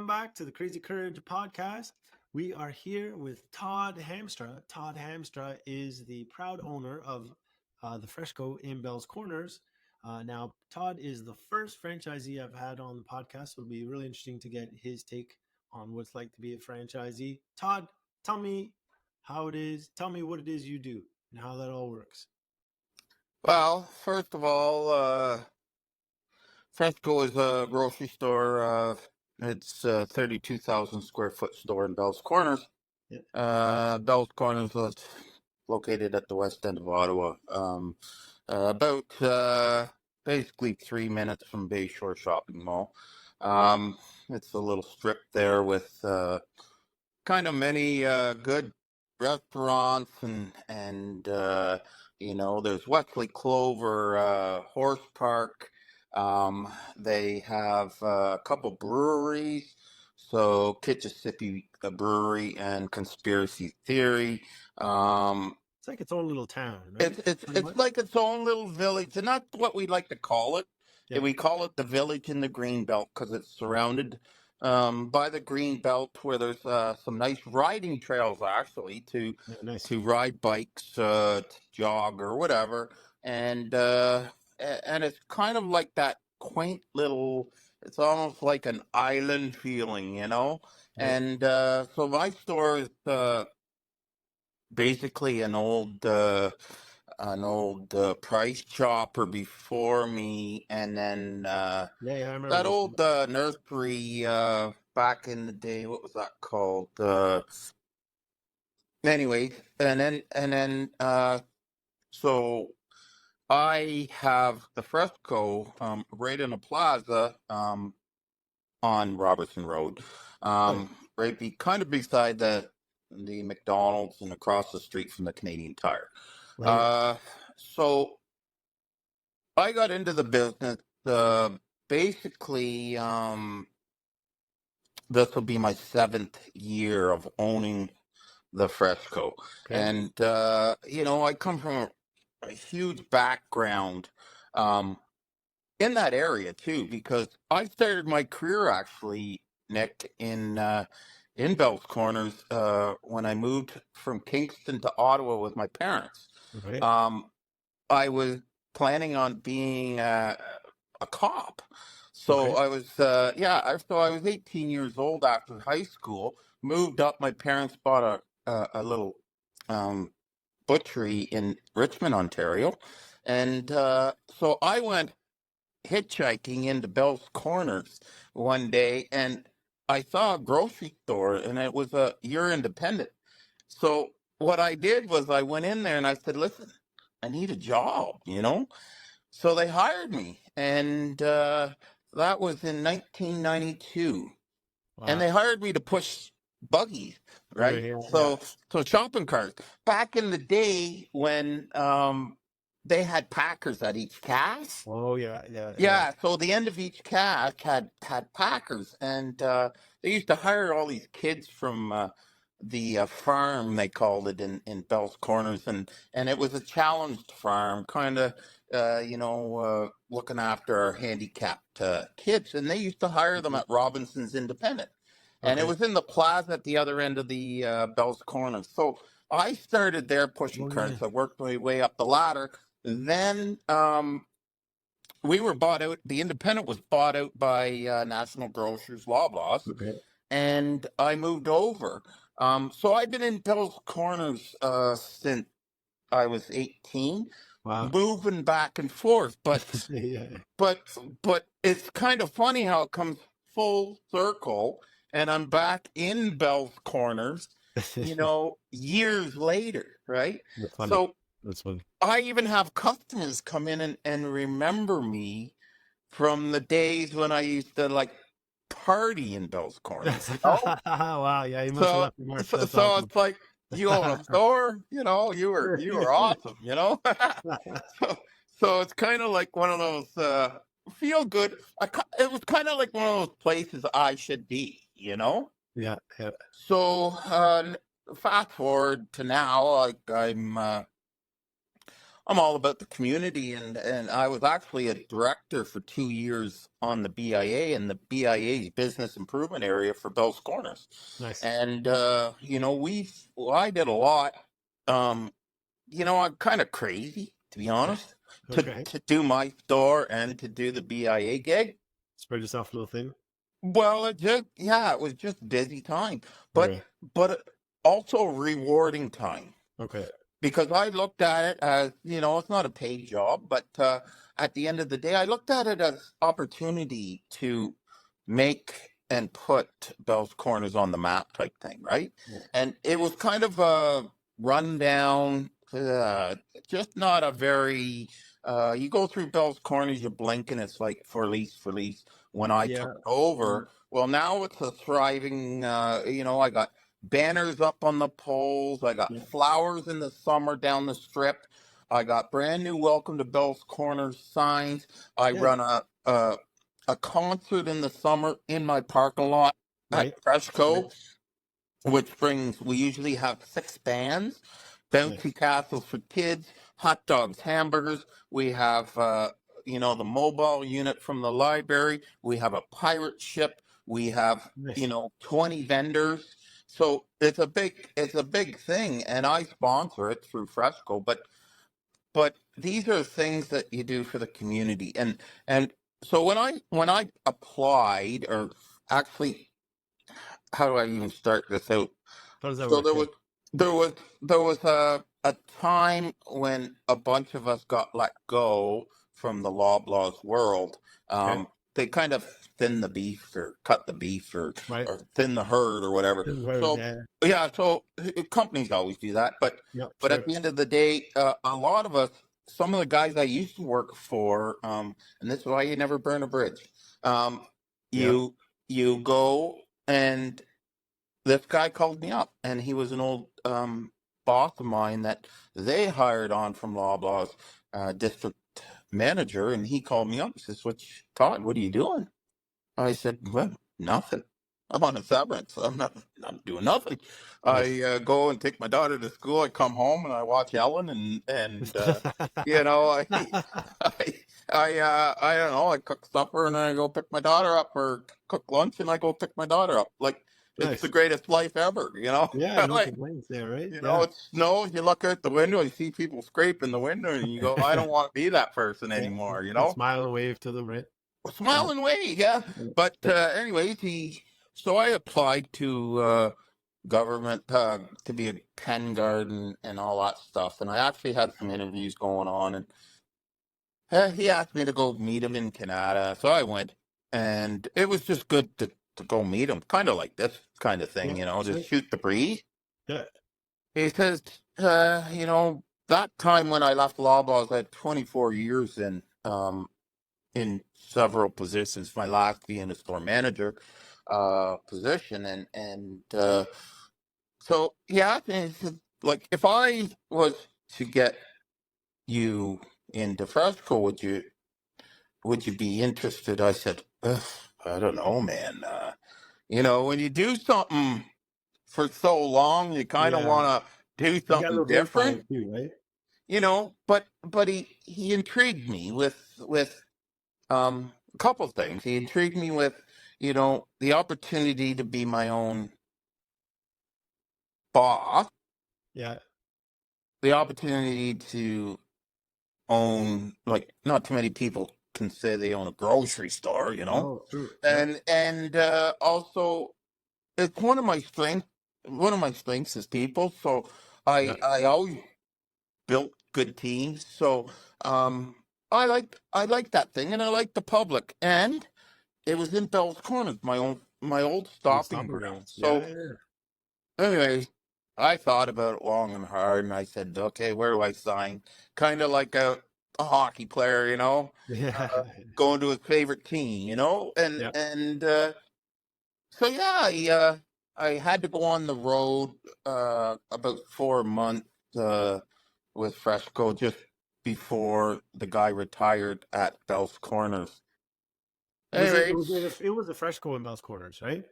welcome back to the Crazy Courage podcast. We are here with Todd Hamstra. Todd Hamstra is the proud owner of the Freshco in Bell's Corners. Now, Todd is the first franchisee I've had on the podcast, so it'll be really interesting to get his take on what it's like to be a franchisee. Todd, tell me how it is. Tell me what it is you do and how that all works. Well, first of all, Freshco is a grocery store. It's a 32,000 square foot store in Bell's Corners. Yeah. Bell's Corners is located at the west end of Ottawa. About basically 3 minutes from Bayshore Shopping Mall. It's a little strip there with kind of many good restaurants and there's Wesley Clover Horse Park. They have a couple breweries, so Kitchissippi Brewery and Conspiracy Theory. It's like its own little town, right? It's like its own little village, and that's what we like to call it. Yeah. We call it the village in the green belt because it's surrounded by the green belt, where there's some nice riding trails actually to Nice. to ride bikes, to jog or whatever, and it's kind of like that quaint little. It's almost like an island feeling, Yeah. And so my store is basically an old price chopper before me, and then I remember that those. old nursery back in the day. What was that called? Anyway, and then so I have the Fresco right in a plaza on Robertson Road, kind of beside the McDonald's and across the street from the Canadian Tire. Right. So I got into the business basically. This will be my 7th year of owning the Fresco, and I come from a huge background in that area too, because I started my career actually, Nick, in Bell's Corners when I moved from Kingston to Ottawa with my parents. Right. I was planning on being a cop. So I was, so I was 18 years old after high school, moved up. My parents bought a little butchery in Richmond, Ontario. And so I went hitchhiking into Bell's Corners one day, and I saw a grocery store, and it was you're independent. So what I did was I went in there and I said, listen, I need a job, So they hired me, and that was in 1992. Wow. And they hired me to push buggies, right? So shopping carts. Back in the day when they had packers at each cast. Oh Yeah. So the end of each cast had packers, and they used to hire all these kids from the farm, they called it in Bell's Corners, and it was a challenged farm, kind of looking after our handicapped kids, and they used to hire them at Robinson's Independent, and it was in the plaza at the other end of the Bell's Corners. So I started there pushing carts. I worked my way up the ladder. Then we were bought out. The Independent was bought out by National Grocers, Loblaws, and I moved over. So I've been in Bell's Corners since I was 18. Wow. Moving back and forth, but but it's kind of funny how it comes full circle, and I'm back in Bell's Corners, years later, right? That's funny. So That's funny. I even have customers come in and remember me from the days when I used to party in Bell's Corners. Wow, yeah, you must have left your mark. So awesome. it's like, you own a store, you were awesome, So it's kind of like one of those feel good. It was kind of like one of those places I should be, Yeah. So fast forward to now, I'm I'm all about the community, and I was actually a director for 2 years on the BIA and the BIA's business improvement area for Bell's Corners. Nice. And I did a lot. Um, I'm kind of crazy, to be honest, to Okay. to do my store and to do the BIA gig. Spread yourself a little thin. Well, it was just busy time, but Okay. but also rewarding time, Okay. because I looked at it as, it's not a paid job, but at the end of the day, I looked at it as opportunity to make and put Bell's Corners on the map type thing, right? Yeah. And it was kind of a rundown, just not a very. You go through Bell's Corners, you blink, and it's like for lease, for lease. When I Yeah. took it over, well, now it's a thriving. I got banners up on the poles. I got Yeah. flowers in the summer down the strip. I got brand new "Welcome to Bell's Corners" signs. I Yeah. run a concert in the summer in my parking lot at Right. Right. Freshco, we usually have 6 bands, Nice. bouncy castles for kids, hot dogs, hamburgers. We have, the mobile unit from the library. We have a pirate ship. We have, Nice. 20 vendors. So it's a big thing, and I sponsor it through Fresco. But these are things that you do for the community, and so when I applied, or actually, how do I even start this out? How does that So work? there Yeah. was there was there was a time when a bunch of us got let go from the Loblaws world. Okay. They kind of thin the beef, or cut the beef, or Right. or thin the herd, or whatever. So Yeah. yeah, so companies always do that, but Yep. but at Sure. the end of the day, a lot of us, some of the guys I used to work for, and this is why you never burn a bridge. Yep. You go, and this guy called me up, and he was an old boss of mine that they hired on from Loblaws, district manager, and he called me up. He says, Todd, what are you doing? I said, well, nothing. I'm on a severance. I'm not doing nothing. Nice. I go and take my daughter to school. I come home and I watch Ellen, you know, I, I don't know. I cook supper and I go pick my daughter up, or cook lunch and I go pick my daughter up. Like, it's the Nice. greatest life ever, you know? Yeah. No Like, complaints there, right? Yeah. it snows, you look out the window, you see people scraping the window, and you go, I don't want to be that person Yeah. anymore, you And know? smile and wave to them, right? Smile and wave, yeah. Yeah. But Yeah. anyways, so I applied to government, to be a pen guard and all that stuff, and I actually had some interviews going on, and he asked me to go meet him in Canada, so I went, and it was just good to go meet him, kind of like this kind of thing, Yeah. Sure. just shoot the breeze. Yeah. He says, that time when I left Loblaws, I had 24 years in several positions. My last being a store manager position, and so yeah, and he said, like, if I was to get you into Freshco, would you be interested? I said, "Ugh, I don't know, man. When you do something for so long, you kind of Yeah. want to do You got a something little brain different, fire too, right? but he intrigued me with a couple things. He intrigued me with, the opportunity to be my own boss, Yeah. the opportunity to own, like, not too many people can say they own a grocery store, No, true. Yeah. and also, it's one of my strengths is people. So Yeah. I always built good teams. So um, I like that thing, and I like the public, and it was in Bell's Corners, my old Old stopping stomping ground. grounds. Yeah. So Yeah. anyway, I thought about it long and hard, and I said, okay, where do I sign? Kind of like a hockey player, Yeah. uh, going to his favorite team, and Yeah. and so yeah, I had to go on the road about 4 months with Freshco, just before the guy retired at Bell's Corners. Was it? Anyway, It was a Freshco in Bell's Corners, right?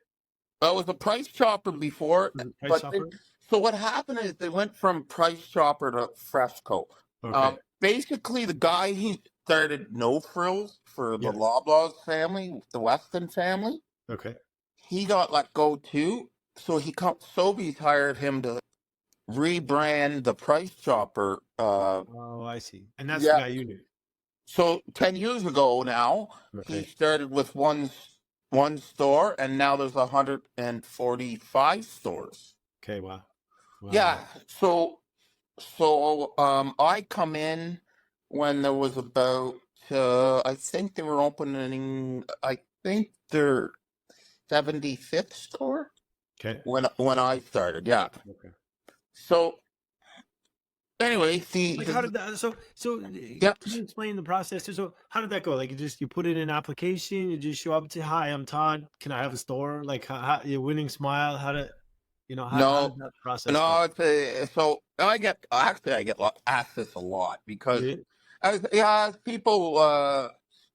I was a price chopper before, Was it Price but Chopper? so what happened is they went from price chopper to Freshco. Okay. basically the guy he started No Frills for the Yeah. Loblaws family, the Weston family. Okay. He got let go too, so Sobeys hired him to rebrand the Price Chopper. Oh, I see. And that's the Yeah. guy you knew. So 10 years ago now, he Okay. started with one store, and now there's 145 stores. Okay. Wow. Wow. Yeah. Wow. So I come in when there was about I think they were opening, I think their 75th store Okay. when I started. Yeah. Okay. So anyway, Like, how did that? So, yeah. can you explain the process? So, how did that go? Like, you put in an application, you just show up to, hi, I'm Todd. Can I have a store? Like, how your winning smile? How did how No, did that process go? no, so I get asked this a lot because You as people,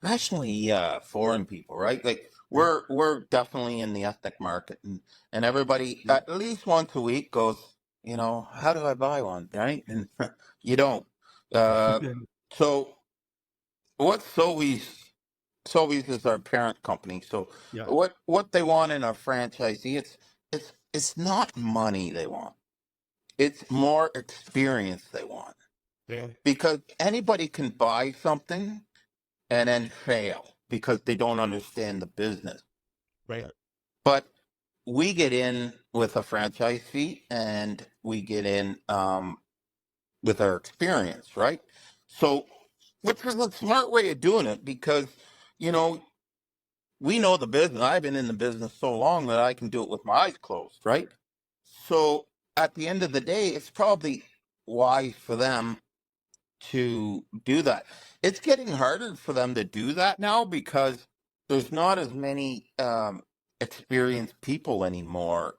especially foreign people, right? Like did? we're definitely in the ethnic market, and everybody Yeah. at least once a week goes, how do I buy one, right? And you don't. Uh, Yeah. so what's Sobeys is our parent company. So Yeah. what they want in a franchisee, it's not money they want. It's more experience they want. Yeah. Because anybody can buy something and then fail because they don't understand the business. Right. But we get in with a franchise fee and we get in with our experience, right? So, which is a smart way of doing it because, you know, we know the business. I've been in the business so long that I can do it with my eyes closed, right? So, at the end of the day, it's probably wise for them to do that. It's getting harder for them to do that now because there's not as many experienced people anymore.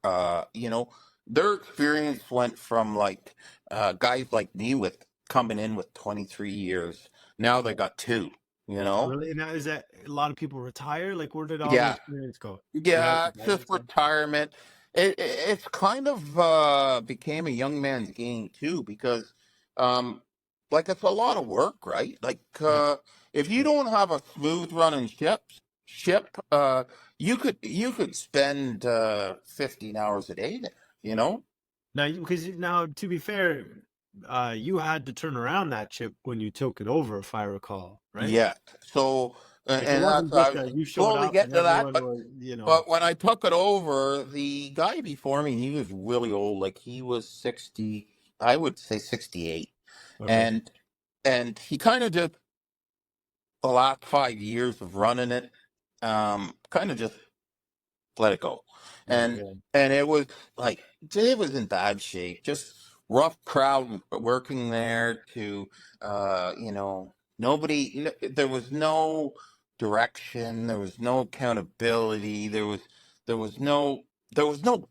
Their experience went from like guys like me with coming in with 23 years. Now they got two, you know? Really? Now, is that a lot of people retire? Like, where did all the Yeah. experience go? They have Yeah, to it's just guidance. retirement. It's kind of became a young man's game too because, um, like it's a lot of work, right? Like Yeah. if you Yeah. don't have a smooth running ship, you could spend 15 hours a day there, you know? Now, because now, to be fair, you had to turn around that chip when you took it over, if I recall, right? Yeah. So Like, it and wasn't that's I just was that you showed slowly up getting and to that, everyone but was. But when I took it over, the guy before me, he was really old. Like he was 60, I would say 68. Okay. And and he kind of just the last 5 years of running it, kind of just let it go. And Okay. and it was like it was in bad shape, just rough crowd working there to there was no direction, there was no accountability, there was no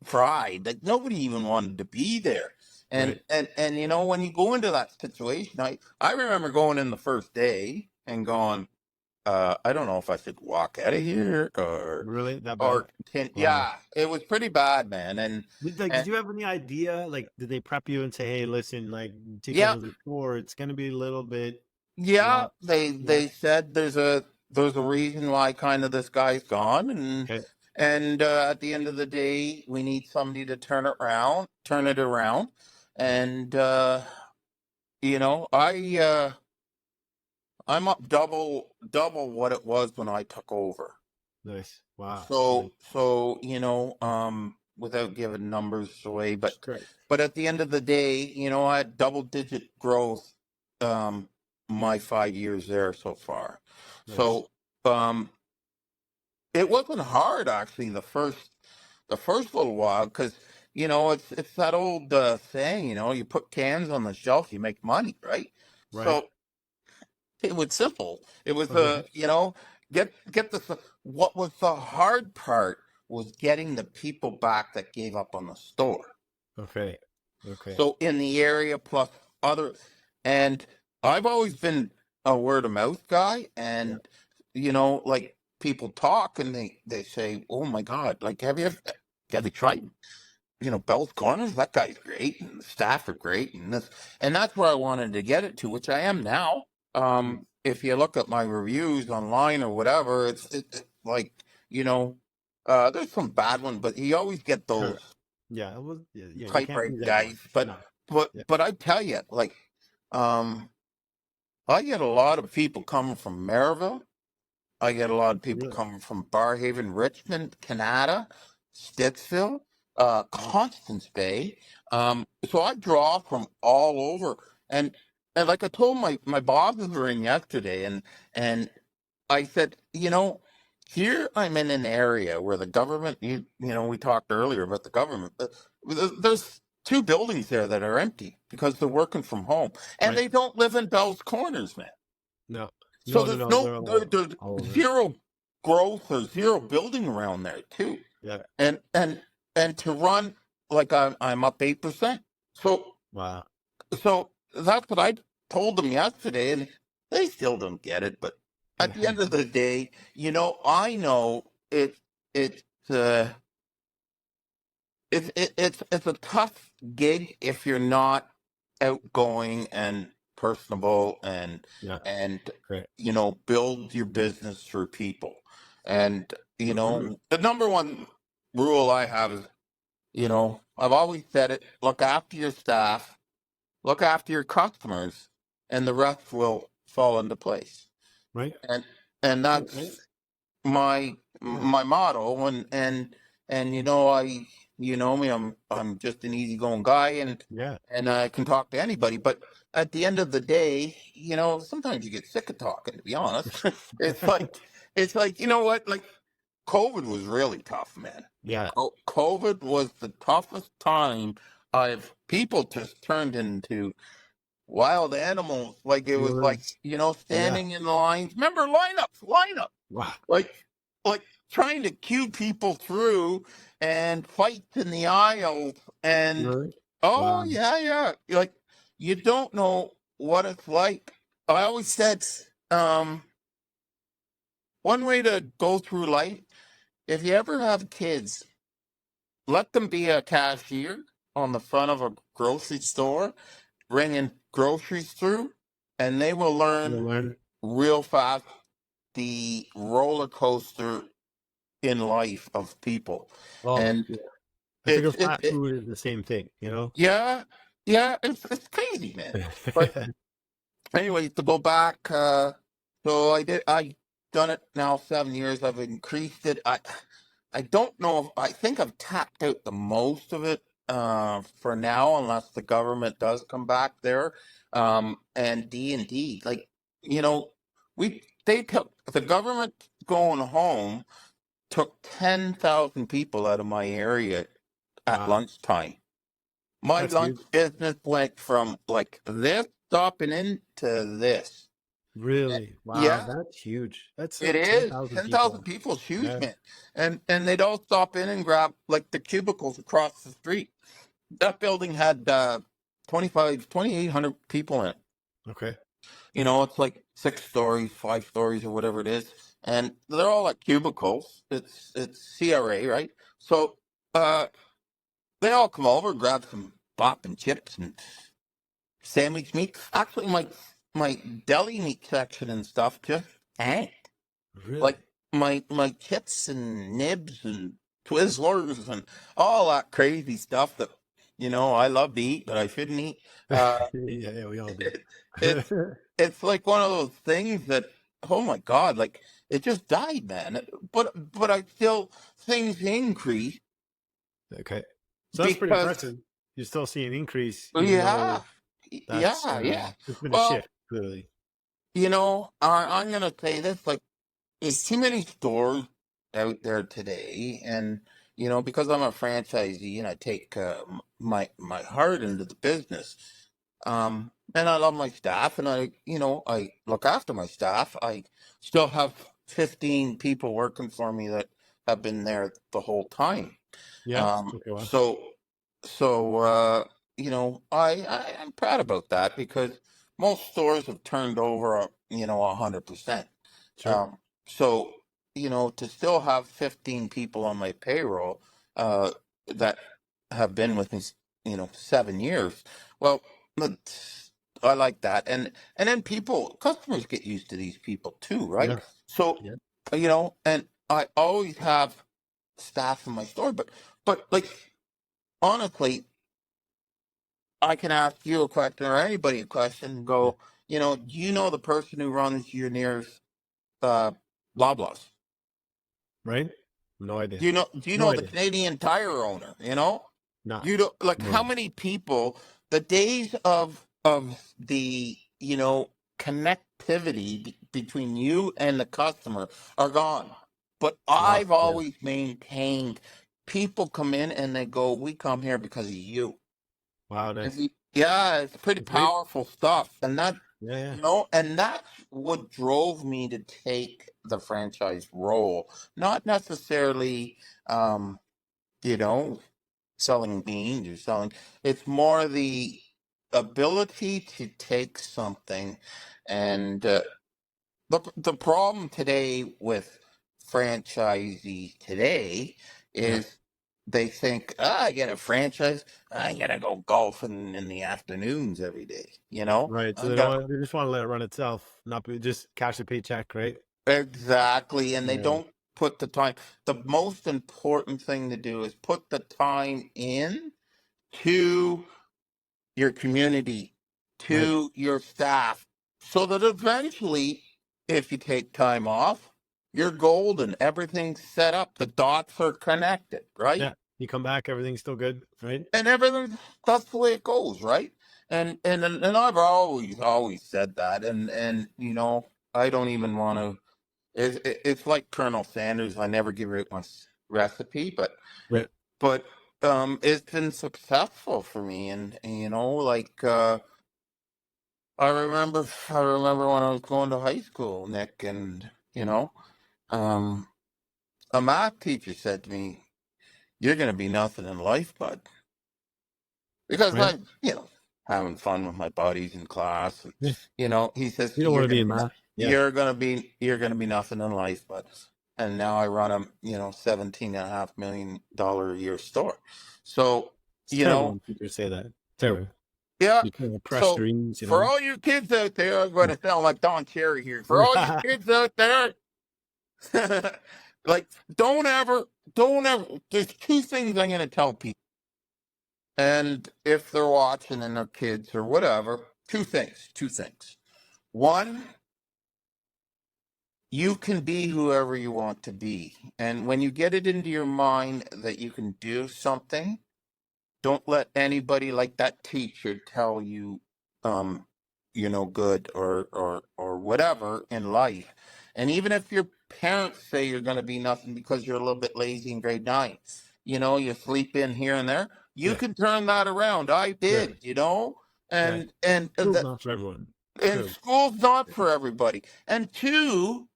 pride. Like nobody even wanted to be there. And Right. and when you go into that situation, I remember going in the first day and going, I don't know if I should walk out of here Really? That bad? or can, Wow. yeah, it was pretty bad, man. Did And you have any idea? Like, did they prep you and say, "Hey, listen, like, take yeah, over the store. It's gonna be a little bit yeah, rough." they Yeah. they said there's a reason why kind of this guy's gone, Okay. and at the end of the day, we need somebody to turn it around, Yeah. and I'm up double what it was when I took over. Nice. Wow. So, Nice. so without giving numbers away, but Great. but at the end of the day, I had double-digit growth, um, my 5 years there so far. Nice. So, um, it wasn't hard actually the first little while because it's that old saying, you put cans on the shelf, you make money, right? Right. So it was simple. It was Okay. get the what was the hard part was getting the people back that gave up on the store. Okay. Okay. So in the area plus other, and I've always been a word of mouth guy, Yeah. and like people talk and they say, "Oh my God, like have you tried?" Bell's Corners, that guy's great, and the staff are great, and that's where I wanted to get it to, which I am now. If you look at my reviews online or whatever, it's like, you know, there's some bad ones, but you always get those Sure. Yeah, it was. Yeah, yeah, you type can't right please everyone. guys. But No. but Yeah. but I tell you, like, um, I get a lot of people coming from Maryville. I get a lot of people Really. coming from Barhaven, Richmond, Canada, Stittsville, Wow. Constance Bay. So I draw from all over, and and like I told my bosses were in yesterday, and I said, here I'm in an area where the government, we talked earlier about the government. There's two buildings there that are empty because they're working from home, and Right. they don't live in Bell's Corners, man. No. So No. No. there's No. They're there's all over. zero growth or zero building around there too, Yeah. and to run like I'm up 8%. So Wow. so that's what I told them yesterday, and they still don't get it. But at the end of the day, I know it's uh, it's a tough gig if you're not outgoing and personable Yeah. and Great. build your business through people. And Mhm. the number one rule I have is, I've always said it: look after your staff, look after your customers, and the rest will fall into place. Right. And and Yeah. Right. that's my Yeah. my motto. And you know me, I'm just an easygoing guy, Yeah. and I can talk to anybody. But at the end of the day, sometimes you get sick of talking, to be honest. it's like it's like, you know what, like, COVID was really tough, man. Yeah. COVID was the toughest time. I've People just turned into wild animals. Like, it was like, Was. Yeah. standing in lines. Remember lineups, Wow. like like trying to queue people through, and fights in the aisles, and Really. oh Wow. yeah, like, you don't know what it's like. I always said, um one way to go through life, if you ever have kids, let them be a cashier on the front of a grocery store, bringing groceries through, and they will You learn learn. real fast the roller coaster in life of people. Oh, And yeah. I it, figure it, fast it food is the same thing. You know. yeah, yeah, it's crazy, man. But anyway, to go back, so I done it now 7 years. I've increased it. I don't know if I think I've tapped out the most of it for now, unless the government does come back there. And D, like, you know, they took the government going home, took 10,000 people out of my area at Wow. lunchtime. My That's lunch huge. business went from like this stopping into this. Really. Wow. Yeah, That's huge. That's it ten is. thousand 10,000 people. people is huge, Yeah. man. And they'd all stop in and grab like the cubicles across the street. That building had 2,800 people in it. Okay. It's like 6 stories, 5 stories, or whatever it is. And they're all like cubicles. It's CRA, right? So uh they all come over, grab some bop and chips and sandwich meat. Actually, my deli meat section and stuff just tanked. Like, Really. my chips and nibs and Twizzlers and all that crazy stuff that I love to eat but I shouldn't eat. Uh, Yeah. Yeah. We all do. it, it's it's like one of those things that, oh my God, like, it just died, man. But I still, things increase Okay. So that's pretty because, impressive. You still see an increase, even yeah, though that's yeah. there's been a Well, shift, clearly. I'm gonna say this, like, there's too many stores out there today, and because I'm a franchisee and I take my heart into the business, and I love my staff, and I look after my staff. I still have 15 people working for me that have been there the whole time. Yeah. Um, Okay. Well. so I'm proud about that, because most stores have turned over 100%. Sure. So, to still have 15 people on my payroll, that have been with me, 7 years. Well, I like that, and then customers get used to these people too, right? Yeah. So, Yeah. and I always have staff in my store, but like honestly, I can ask you a question or anybody a question and Yeah. go, do you know the person who runs your nearest uh, Loblaws? Right. No idea. Do you know No the idea. Canadian Tire owner? Not. You don't like No how idea. many people the days of the connectivity between you and the customer are gone. But Wow. I've Yeah. always maintained people come in and they go, we come here because of you. Wow. Nice. Yeah, it's pretty It's great. powerful stuff. And Yeah. Yeah. that's what drove me to take the franchise role. Not necessarily, you know, selling beans or selling, it's more the ability to take something and the problem today with franchisees today Yeah. is they think, I get a franchise, I gotta go golfing in the afternoons every day. Right. So I got they just want to let it run itself, not be, just cash a paycheck, right? exactly, and they Yeah. don't put the time. The most important thing to do is put the time in to your community, Right. to your staff, so that eventually, if you take time off, you're golden. Everything's set up. The dots are connected, right? Yeah. You come back, everything's still good, right? And everything, that's the way it goes, right? And I've always said that. And I don't even want to. It's like Colonel Sanders. I never give out my recipe, but Right. but it's been successful for me, and like I remember when I was going to high school, Nick, and um a math teacher said to me, "You're going to be nothing in life, bud," because Right. having fun with my buddies in class, and Yeah. he says, You don't want to be in math. Yeah. you're gonna be nothing in life, bud. And now I run a $17.5 million a year store, so It's you terrible know when teachers say that. Terrible. yeah. You can't crush So dreams, for all you kids out there, I'm going Yeah. to sound like Don Cherry here. For all you kids out there, like don't ever. There's two things I'm going to tell people, and if they're watching and they're kids or whatever, two things. Two things. One, you can be whoever you want to be, and when you get it into your mind that you can do something, don't let anybody like that teacher tell you you're no good or whatever in life. And even if your parents say you're going to be nothing because you're a little bit lazy in grade 9, you sleep in here and there, you Yeah. can turn that around. I Yeah. did. Yeah. And School's not for everyone. and True. school's not for everybody. And two,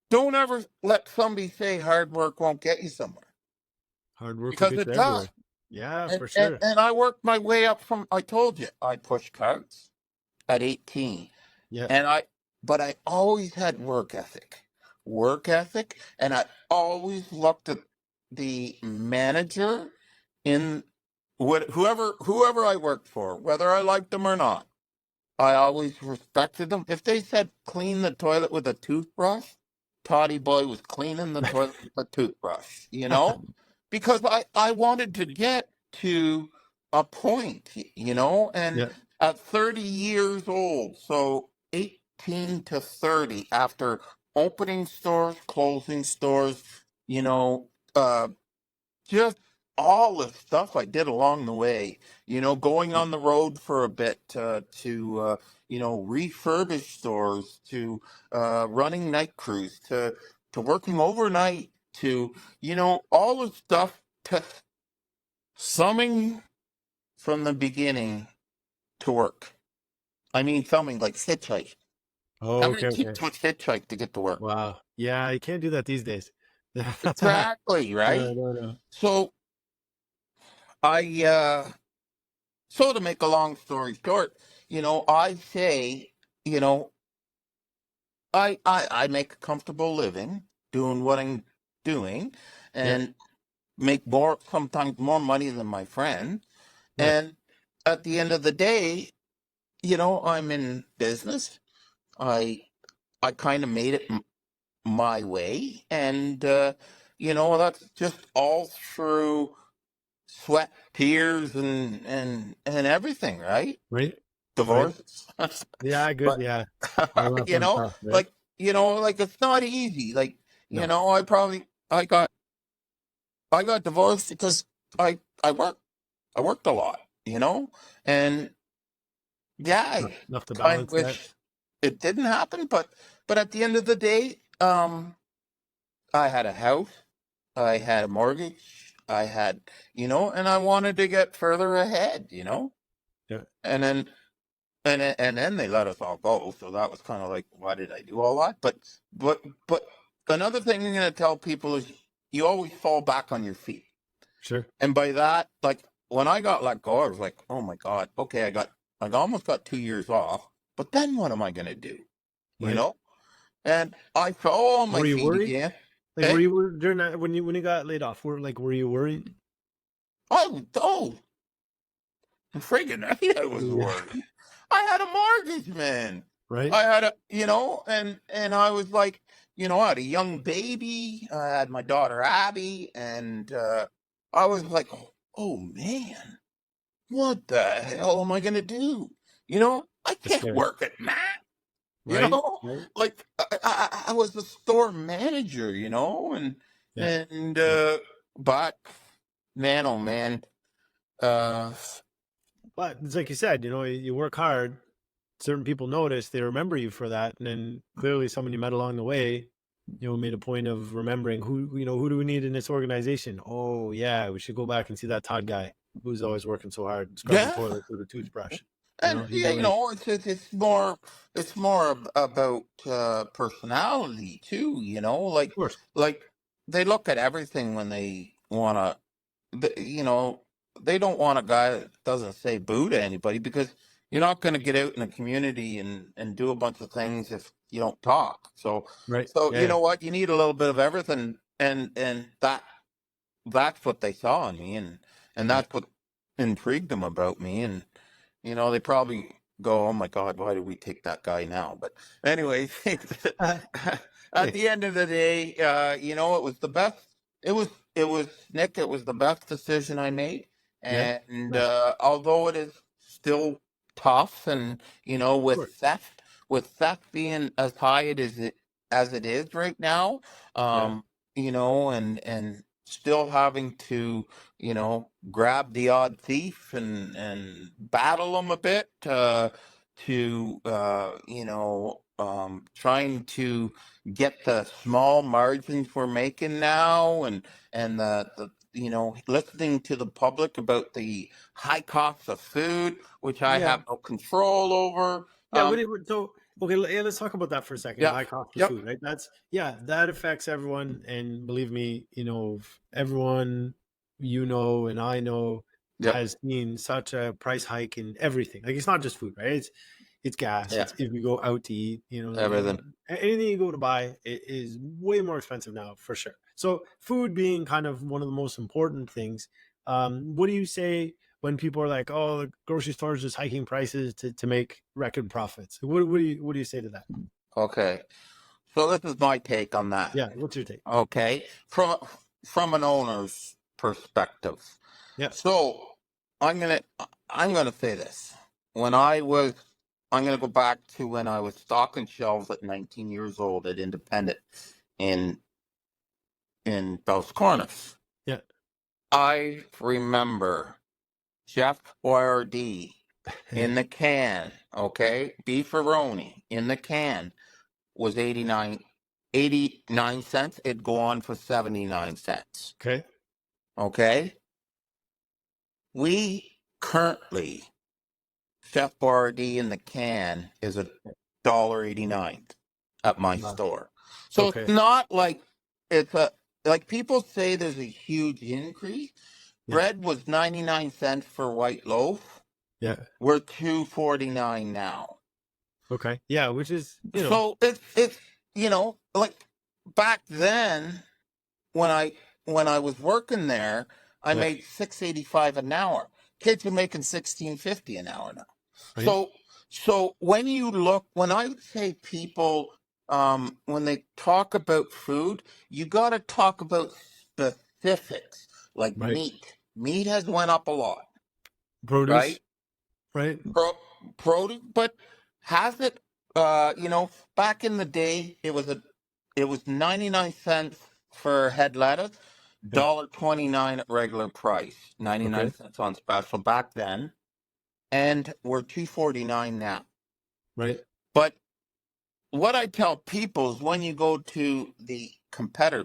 don't ever let somebody say hard work won't get you somewhere, Hard work will because get it you does. everywhere. Yeah, And, for and, sure. and I worked my way up from, I told you, I pushed carts at 18. Yeah. But I always had work ethic. And I always looked at the manager in whoever I worked for, whether I liked them or not. I always respected them. If they said clean the toilet with a toothbrush, Toddy Boy was cleaning the toilet with a toothbrush, because I wanted to get to a point, and Yeah. at 30 years old, so 18 to 30, after opening stores, closing stores, you know, uh, just all the stuff I did along the way, going on the road for a bit to refurbish stores, to running night crews, to working overnight, to, all the stuff, to summing from the beginning to work. I mean, thumbing like hitchhike. Oh, How many okay. Okay. kids would hitchhike to get to work? Wow. Yeah, you can't do that these days. No, Exactly, right? no, no. So I, so to make a long story short, I say, you know, I make a comfortable living doing what I'm doing, Yeah. and make sometimes more money than my friend. Right. And at the end of the day, I'm in business. I I kind of made it my way, and that's just all through sweat, tears, and everything, right? Right. Right. Divorce, Yeah. Good. but Yeah. All that fun stuff. Right. like like it's not easy. Like No. I got divorced because I worked a lot, and yeah, I Enough to kind of balance that. wish it didn't happen, but at the end of the day, I had a house, I had a mortgage, I had, and I wanted to get further ahead, Yeah. and then and then they let us all go, so that was kind of like, why did I do all that? But another thing I'm gonna tell people is you always fall back on your feet, Sure. and by that, like when I got let go, I was like, oh my God, okay, I almost got 2 years off, but then what am I gonna do? You Right. know? And I fell on my Were you feet worried? again. Like, were Hey, you during that when you got laid off? Were you worried? oh, friggin' I was Yeah. worried. I had a mortgage, man. Right. I had and I was like, I had a young baby. I had my daughter Abby, and I was like, oh man, what the hell am I gonna do? I That's can't scary. work at Mac. Right. Right. Like I was the store manager, and Yeah. and Yeah. but man, oh man, uh, But it's like you said, you work hard. Certain people notice, they remember you for that, and then clearly someone you met along the way, made a point of remembering who do we need in this organization? Oh yeah, we should go back and see that Todd guy who's always working so hard, scrubbing yeah. toilets with a toothbrush. And He's yeah, always, it's more about personality too. of course, Like they look at everything when they wanna, th- you know, they don't want a guy that doesn't say boo to anybody, because you're not going to get out in the community and do a bunch of things if you don't talk. So right? so Yeah, you yeah, know what? You need a little bit of everything, and that's what they saw in me, and yeah. that's what intrigued them about me. And they probably go, "Oh my God, why did we take that guy now?" But anyway, at Hey, the end of the day, it was the best. It was Nick. It was the best decision I made, yeah, and nice, although it is still tough, and of with course, theft being as high as it is right now, yeah, and still having to grab the odd thief and battle them a bit, to trying to get the small margins we're making now, and the listening to the public about the high costs of food, which I yeah, have no control over. yeah. So okay, yeah, let's talk about that for a second. The Yeah, high cost of yep, food, right? That affects everyone, and believe me, everyone and I know yep, has seen such a price hike in everything. Like, it's not just food, right? It's gas. yeah, It's if you go out to eat, everything. anything you go to buy, it is way more expensive now for sure. So food being kind of one of the most important things. What do you say when people are like, "Oh, the grocery store is just hiking prices to make record profits"? What do you say to that? Okay, so this is my take on that. Yeah, what's your take? Okay, from an owner's perspective. Yeah, So I'm gonna say this. When I was I'm gonna go back to when I was stocking shelves at 19 years old at Independent in Bell's Corners. yeah, I remember Chef Boyardee in the can, okay? Beefaroni in the can was 89 cents. It'd go on for 79 cents. okay, Okay? We currently, Chef Boyardee in the can is $1.89 at my wow, store. So it's okay, not like it's a like people say there's a huge increase. yeah, Bread was 99 cents for white loaf. yeah, We're 2.49 now. okay, yeah, which is So it's like back then when I when I was working there, I Yeah. made $6.85 an hour. Kids are making $16.50 an hour now. Right. So when I would say people, when they talk about food, you got to talk about specifics like Right. meat. Meat has went up a lot, Produce. right? Right. Produce, but has it? Back in the day, it was 99 cents for head lettuce, Yeah. $1.29 at regular price, ninety Okay. nine cents on special back then, and we're $2.49 now. Right. But what I tell people is when you go to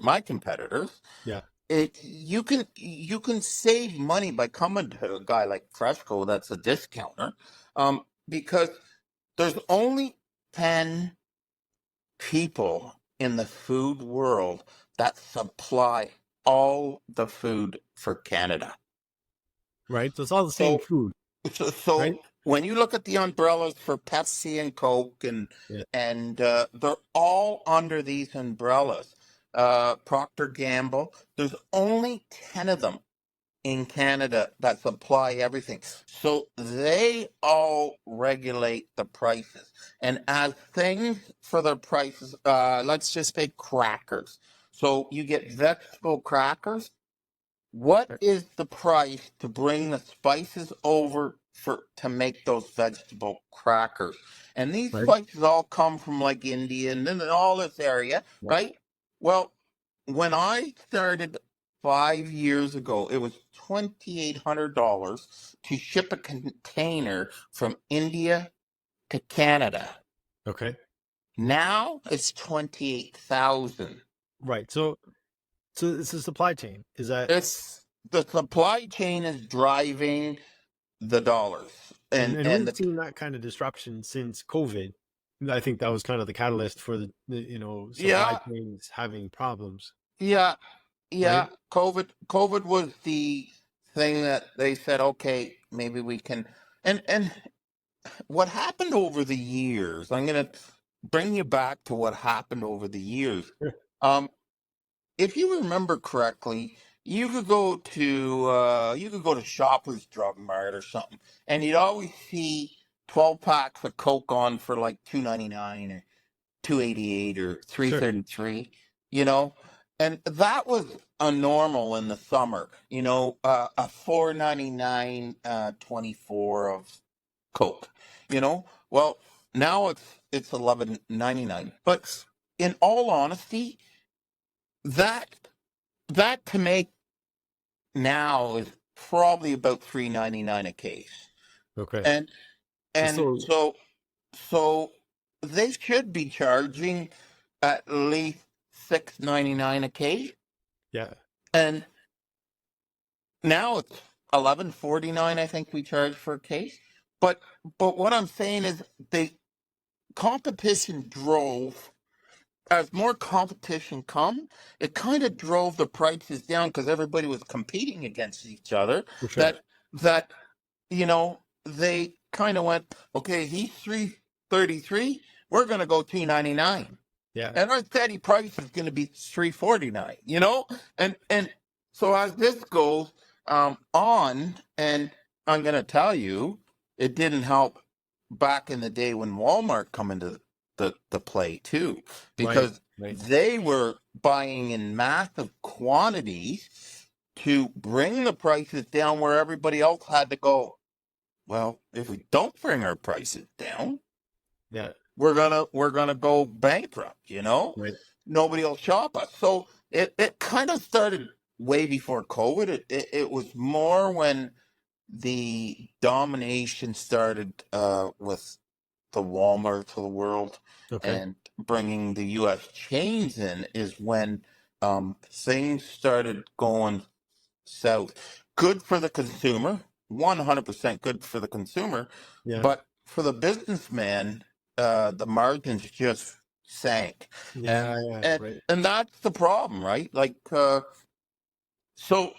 my competitors, Yeah. you can save money by coming to a guy like Freshco that's a discounter, because there's only 10 people in the food world that supply all the food for Canada. Right. So it's all the same So food. so Right. when you look at the umbrellas for Pepsi and Coke Yeah. and they're all under these umbrellas. Procter Gamble, there's only 10 of them in Canada that supply everything. So they all regulate the prices. And as things for their prices, let's just say crackers. So you get vegetable crackers. What Right. is the price to bring the spices over to make those vegetable crackers? And these Right. spices all come from like India and then all this area, Yeah. right? Well, when I started 5 years ago, it was $2,800 to ship a container from India to Canada. Okay. Now it's 28,000. Right. So it's a supply chain. Is that It's the supply chain is driving the dollars and and we've the seen that kind of disruption since COVID. I think that was kind of the catalyst for the supply yeah chains having problems. yeah Right. yeah COVID was the thing that they said, okay, maybe we can. And what happened over the years, I'm going to bring you back to what happened over the years. Sure. um if you remember correctly, you could go to Shoppers Drug Mart or something, and you'd always see 12 packs of Coke on for like $2.99 or $2.88 or Sure. $3.33. You know, and that was a normal in the summer. A $4.99 24 of Coke. Well, now it's $11.99. But in all honesty, that that to make now is probably about $3.99 a case. Okay. And So and so so they should be charging at least $6.99 a case. yeah. And now it's $11.49, I think we charge for a case. But what I'm saying is the competition drove as more competition come, it kind of drove the prices down because everybody was competing against each other. For sure. That they kind of went, okay, he's 333, we're gonna go 299, Yeah. and our steady price is gonna be 349. And so as this goes on, and I'm gonna tell you, it didn't help back in the day when Walmart come into the play too, Right. because Right. they were buying in massive quantities to bring the prices down where everybody else had to go, well, if we don't bring our prices down, Yeah. we're gonna go bankrupt. Right. Nobody will shop us. So it kind of started way before COVID. It was more when the domination started with the Walmart of the world Okay. and bringing the U.S. chains in is when things started going south. Good for the consumer, 100% good for the consumer, Yeah. but for the businessman, the margins just sank, and Yeah. Yeah. and Right. and that's the problem, right? Like, so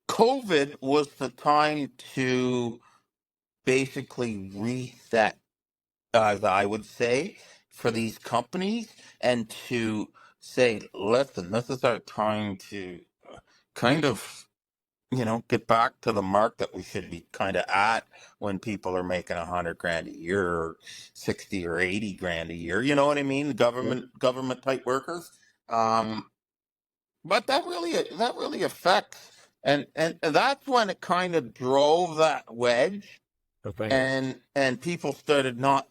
COVID was the time to basically reset, as I would say, for these companies, and to say, listen, this is our time to kind of, get back to the mark that we should be kind of at when people are making 100 grand a year, or 60 or 80 grand a year. You know what I mean? Yeah. Government type workers. Um, but that really affects, and that's when it kind of drove that wedge, Right. and people started not,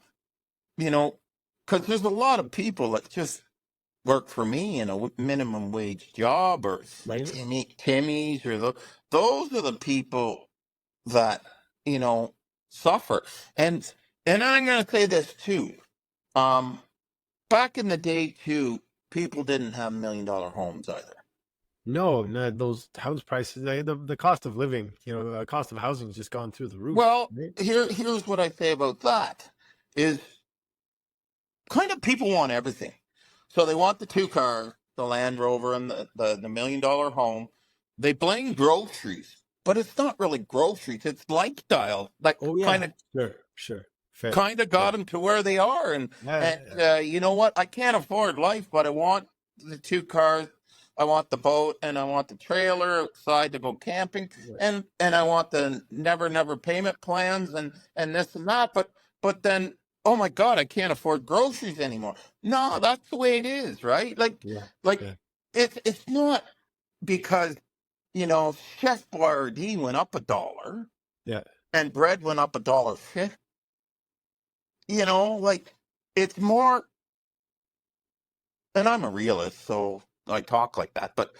you know, because there's a lot of people that just work for me in a minimum wage job, or Right. Timmy's, or those are the people that, suffer. And I'm going to say this too. Um, Back in the day too, people didn't have $1 million homes either. No, no, those house prices, the cost of living, the cost of housing has just gone through the roof. Well, Right? here's what I say about that is, kind of, people want everything. So they want the 2 car, the Land Rover, and the $1 million home. They blame groceries, but it's not really groceries. It's lifestyle that Oh yeah, sure, fair. kind of got them to where they are. And Yeah, and you know what? I can't afford life, but I want the 2 cars. I want the boat, and I want the trailer outside to go camping, yeah, and I want the never payment plans, and this and that. But then, oh my God, I can't afford groceries anymore. No, that's the way it is, right? yeah, Like yeah, it's not because, Chef Boyardee went up $1 yeah. and bread went up $1.50. Like, it's more, and I'm a realist, so I talk like that, but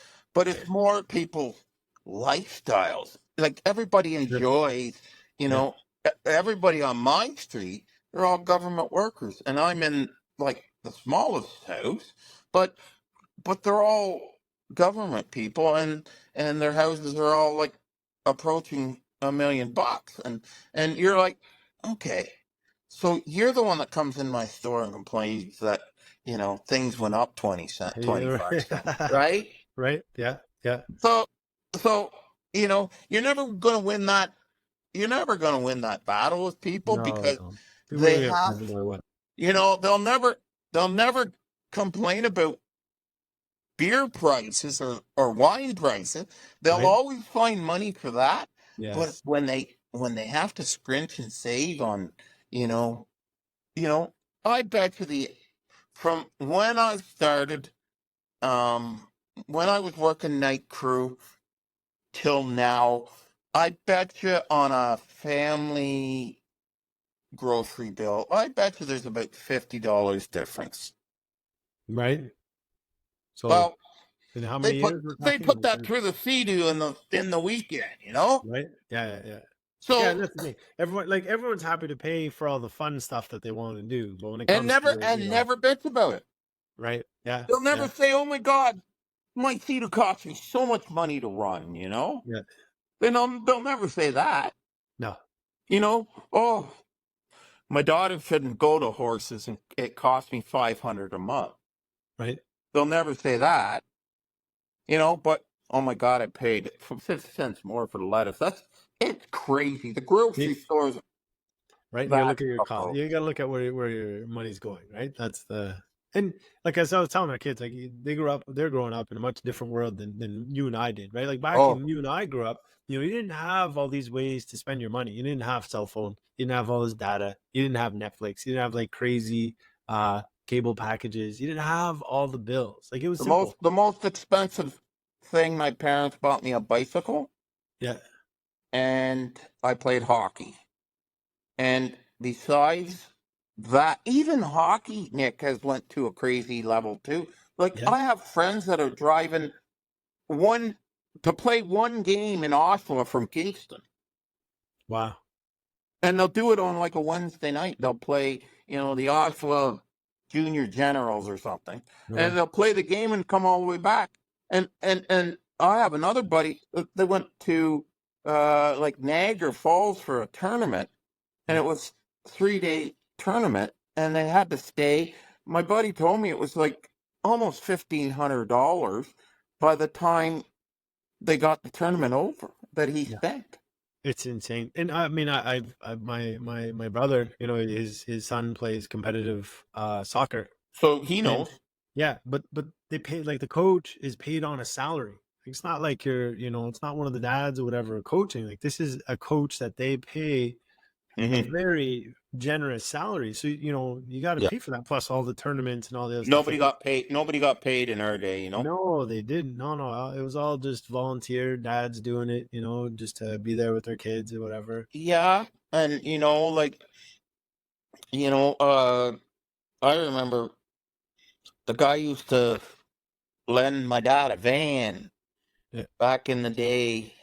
it's more people's lifestyles. Like, everybody Sure. enjoys, you Yeah, know, everybody on my street, they're all government workers, and I'm in, like, the smallest house, but they're all government people, and their houses are all, like, approaching $1 million, and you're like, okay, so you're the one that comes in my store and complains that, things went up 20 cents, yeah, 25 cents, right? right. Yeah, yeah. So so you're never going to win that. You're never going to win that battle with people, No, because no. People are they gonna get have, offended no matter what. they'll never complain about beer prices, or wine prices. They'll Right? always find money for that. But Yes. when they have to scrimp and save on, you know, you know, I bet you from when I started, um, when I was working night crew till now, I bet you on a family grocery bill, I bet you there's about $50 difference. Right. So, Well, in how they many put years we're they talking? put that through the sea in the weekend. Right? Yeah, yeah, yeah. Yeah, So, and that's the thing. Everyone's happy to pay for all the fun stuff that they want to do, but when it and comes never to, and never bitch about it. right? Yeah, They'll never yeah, say, "Oh my God, my theater cost me so much money to run." yeah. They'll never say that. No, Oh, my daughter shouldn't go to horses, and it cost me 500 a month. right? They'll never say that. But oh my God, I paid 50 cents more for the lettuce. It's crazy. The grocery You- stores, right? You gotta that look at your stuff, cost. though. You gotta look at where your money's going, right? That's and like as I was telling my kids, like they're growing up in a much different world than you and I did, right? Like back Oh, in you and I grew up, you didn't have all these ways to spend your money. You didn't have cell phone. You didn't have all this data. You didn't have Netflix. You didn't have like crazy cable packages. You didn't have all the bills. Like it was the most simple. the most expensive thing, my parents bought me a bicycle, Yeah, and I played hockey. And besides that, even hockey, Nick, has went to a crazy level too. Like, yeah. I have friends that are driving one to play one game in Oslo from Kingston, Wow. and they'll do it on, like, a Wednesday night. They'll play, the Oslo Junior Generals or something, Okay. and they'll play the game and come all the way back. And I have another buddy that went to, like, Niagara Falls for a tournament, and Yeah. it was 3-day tournament, and they had to stay. My buddy told me it was like almost $1,500 by the time they got the tournament over that he Yeah. spent. It's insane. And I mean, my brother, his son plays competitive soccer. So he And knows. yeah, but they pay like the coach is paid on a salary. It's not like you're, it's not one of the dads or whatever coaching. Like this is a coach that they pay a Hmm. very generous salary. So, you got to Yeah. pay for that. Plus all the tournaments and all the other stuff. Nobody got paid. Nobody got paid in our day, you know? No, they didn't. No, no. It was all just volunteer dads doing it, just to be there with their kids or whatever. Yeah. And, you know, uh, I remember the guy used to lend my dad a van Yeah. back in the day,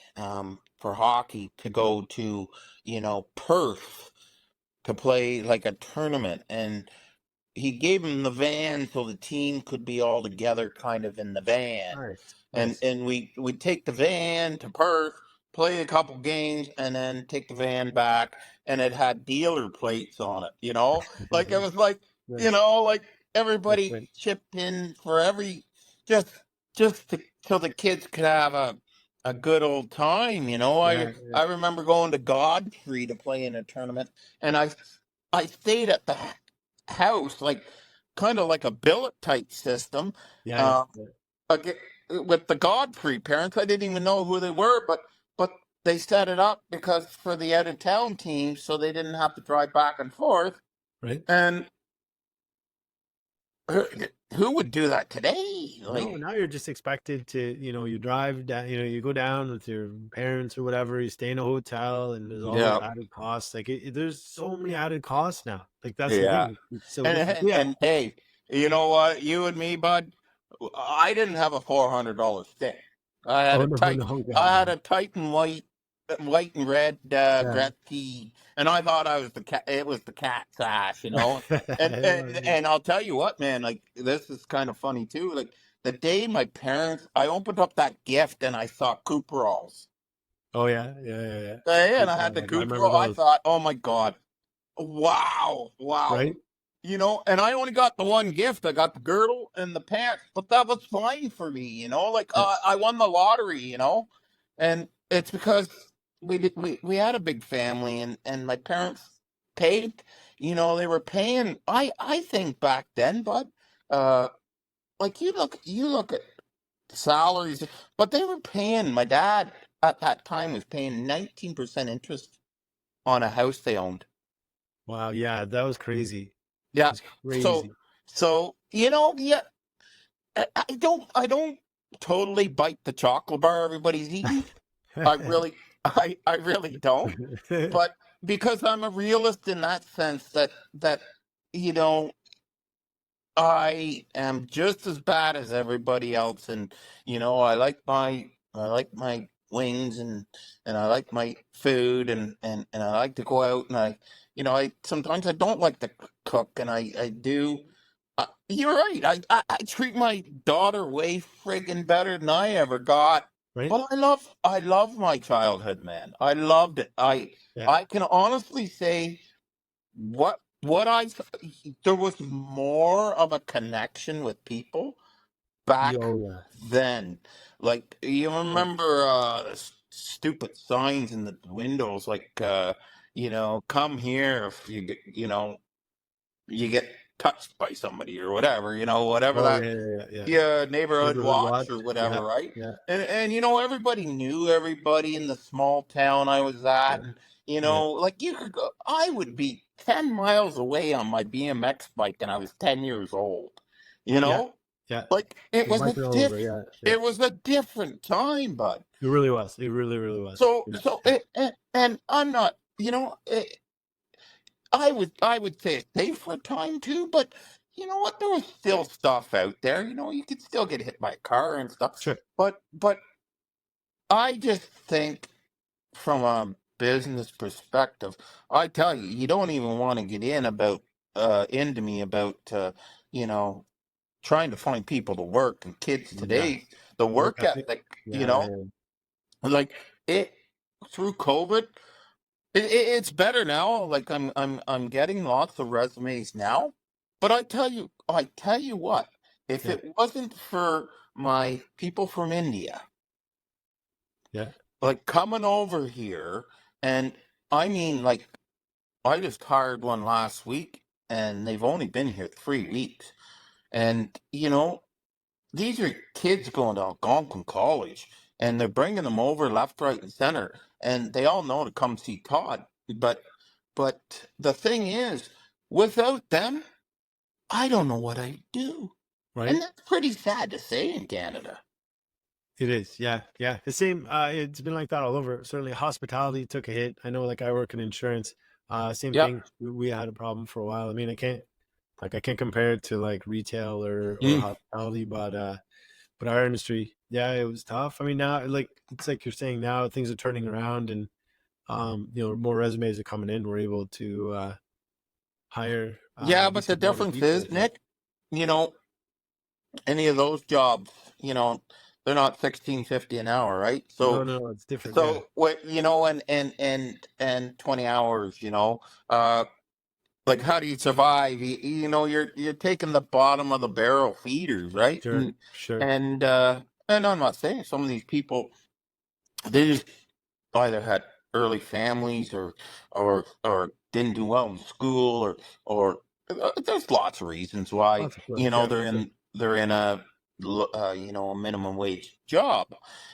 for hockey to go to, Perth to play like a tournament. And he gave him the van so the team could be all together kind of in the van. Nice. And Nice. and we'd take the van to Perth, play a couple games, and then take the van back, and it had dealer plates on it, like it was like, Nice. like That's everybody right. chipped in for every, just so the kids could have a good old time. I Yeah. Yeah. I remember going to Godfrey to play in a tournament, and I stayed at the house, like kind of like a billet type system. Yeah. Yeah. Uh, Yeah. aga with the Godfrey parents. I didn't even know who they were, but they set it up because for the out of town teams, so they didn't have to drive back and forth. Right. And who who would do that today? No, Like, now you're just expected to, you drive down, you go down with your parents or whatever, you stay in a hotel and there's all those yeah, added costs. Like there's so many added costs now. Like that's the yeah. thing. It's so And different. and, Yeah. and hey, you know what? You and me, bud. I didn't have a $400 stick. I had Oh a no, tight. no, God, I had no. a Titan white and red Yeah. Gretzky, and I thought I was the cat. It was the cat's ass, And It and was, yeah. and I'll tell you what, man. Like, this is kind of funny too. Like, the day my parents, I opened up that gift and I saw Cooperalls. Oh yeah, yeah, yeah, yeah. And I Super had the I remember Cooperall. I those, thought, oh my god, wow, wow. right? And I only got the one gift. I got the girdle and the pants, but that was fine for me. Like, Yeah. I won the lottery. And it's because we had a big family, and my parents paid. They were paying. I think back then, but like, you look at salaries, but they were paying. My dad at that time was paying 19% interest on a house they owned. Wow, yeah, that was crazy. Yeah. It's So crazy. so yeah. I don't totally bite the chocolate bar everybody's eating. I really don't. But because I'm a realist in that sense, that you know I am just as bad as everybody else, and I like my wings, and I like my food, and I like to go out, and I sometimes I don't like to cook, and I do. You're right. I treat my daughter way friggin' better than I ever got. Right? But I love my childhood, man. I loved it. I Yeah. I can honestly say what there was more of a connection with people back Yo, yeah. then. Like, you Yeah. remember stupid signs in the windows, like, come here if you get touched by somebody or whatever, whatever Oh that, yeah, yeah, yeah, yeah. yeah, neighborhood Neighborhood watch watch. or Yeah, whatever, right? yeah, And everybody knew everybody in the small town I was at, yeah, and yeah, like, you could go. I would be 10 miles away on my BMX bike, and I was 10 years old. You yeah, know, yeah. like, You're biking all over. Yeah, yeah. it was a different time, bud. It really was. It really, really was. So Yeah, so yeah. and I'm not, I would say it's safer time too, but you know what? There was still stuff out there. You could still get hit by a car and stuff. Sure. But I just think, from a business perspective, I tell you, you don't even want to get into me about you know trying to find people to work, and kids Yeah. today, the Work work ethic. ethic, Yeah, yeah, like, it through COVID. It's better now. Like, I'm getting lots of resumes now, but I tell you what, if yeah, it wasn't for my people from India, yeah, like, coming over here, and I mean, like, I just hired one last week, and they've only been here 3 weeks, and these are kids going to Algonquin College, and they're bringing them over left, right, and center, and they all know to come see Todd. But the thing is, without them, I don't know what I'd do, and Right. that's pretty sad to say in Canada. It is. Yeah. Yeah. The same. It's been like that all over. Certainly hospitality took a hit. I know, like, I work in insurance. Same Yep. thing. We had a problem for a while. I mean, I can't compare it to like retail or Mm. hospitality, but our industry, yeah, it was tough. I mean, now, like, it's like you're saying, now things are turning around, and more resumes are coming in. We're able to hire Yeah, but the decent amount of difference people. is, But Nick, you know, any of those jobs, they're not 16.50 an hour, right? no, So no, it's different. Yeah, so what, and 20 hours, uh like, how do you survive? You're taking the bottom of the barrel feeders, right? sure, and sure. and uh and I'm not saying some of these people, they just either had early families, or didn't do well in school, or there's lots of reasons why, Lots of course. Yeah, for sure. they're in a minimum wage job.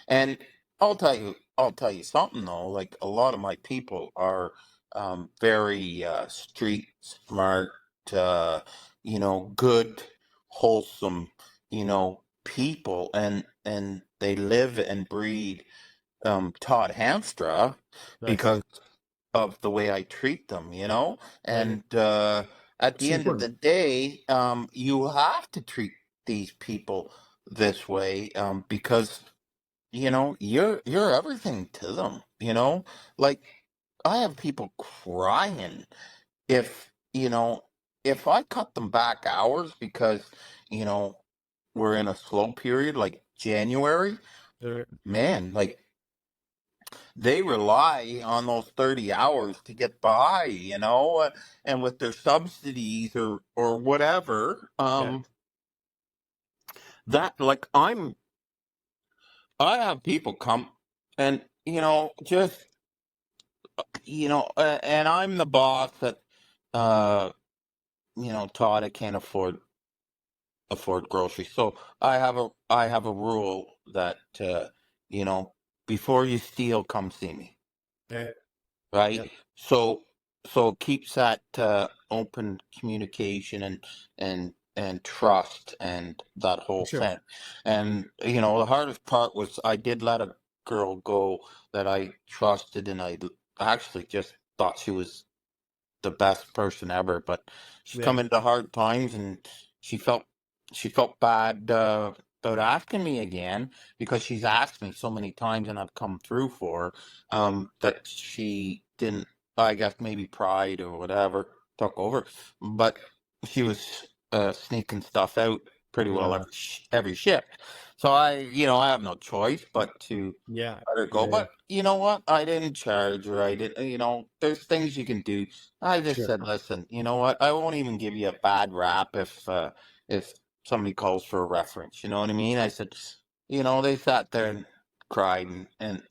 And I'll tell you something, though. Like, a lot of my people are very street smart, good, wholesome, people, and they live and breathe Todd Hamstra Nice. because of the way I treat them, Right. and at It's the end of important. the day, you have to treat these people this way, because you're everything to them. Like, I have people crying if if I cut them back hours because you know we're in a slow period like January. Sure. Man, like, they rely on those 30 hours to get by, and with their subsidies or whatever, Yeah. that, like, I have people come, and just and I'm the boss that, uh Todd, I can't afford groceries. So I have a rule that, you know before you steal, come see me. Yeah. Right? Yeah. So it keeps that open communication, and trust, and that For whole sure. thing. And the hardest part was, I did let a girl go that I trusted, and I actually just thought she was the best person ever, but she's Yeah. come into hard times, and she felt she felt bad about asking me again, because she's asked me so many times, and I've come through for her, that she didn't. I guess maybe pride or whatever took over, but she was sneaking stuff out pretty well Yeah. every shift. So I have no choice but to Yeah. let her go. Yeah. But you know what? I didn't charge her. I didn't. There's things you can do. I just Sure. said, listen, you know what? I won't even give you a bad rap if somebody calls for a reference. You know what I mean? I said, they sat there and cried, and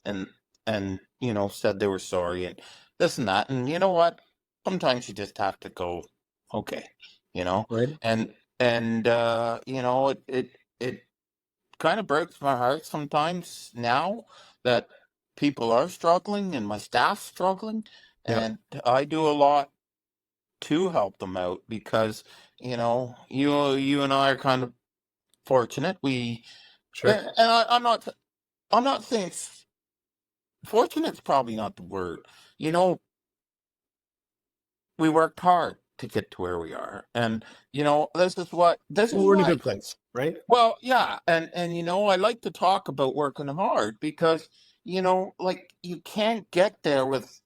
said they were sorry, and this and that. And you know what? Sometimes you just have to go, okay, you know, Right. and it kind of breaks my heart sometimes now that people are struggling and my staff's struggling, Yeah. and I do a lot to help them out, because you and I are kind of fortunate. Sure. I'm not saying fortunate's probably not the word. You know, we worked hard to get to where we are, and this Well, is we're in a why. good place, right? Well, yeah, and I like to talk about working hard, because like, you can't get there with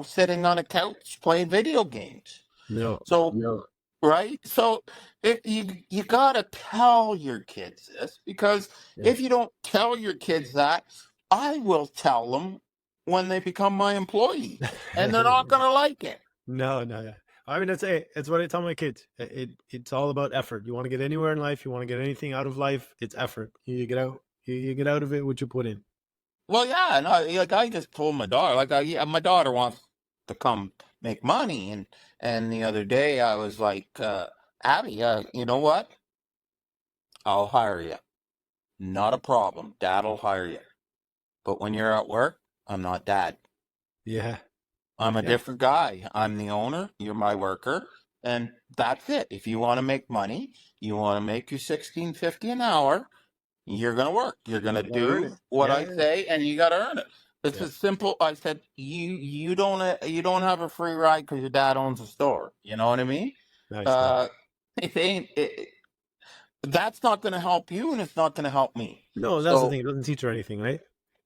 sitting on a couch playing video games. No. So, No. right? So, you gotta tell your kids this, because Yeah. if you don't tell your kids that, I will tell them when they become my employees, and they're not gonna like it. No, no, yeah. I mean, it's what I tell my kids. It's all about effort. You want to get anywhere in life, you want to get anything out of life, it's effort. You get out, you get out of it what you put in. Well, yeah, and I just told my daughter, like, yeah, my daughter wants to come make money, and the other day I was like, Abby, you know what? I'll hire you. Not a problem. Dad'll hire you. But when you're at work, I'm not dad. Yeah. I'm a Yeah. different guy. I'm the owner. You're my worker. And that's it. If you want to make money, you want to make your 16.50 an hour, you're going to work. You're going to You gotta earn do it. what Yeah. I say, and you got to earn it. It's Yeah. as simple. I said, you don't have a free ride because your dad owns a store. You know what I mean? Nice. Nice. Uh, it ain't. That's not going to help you, and it's not going to help me. No, that's the So, thing. It doesn't teach her anything, right?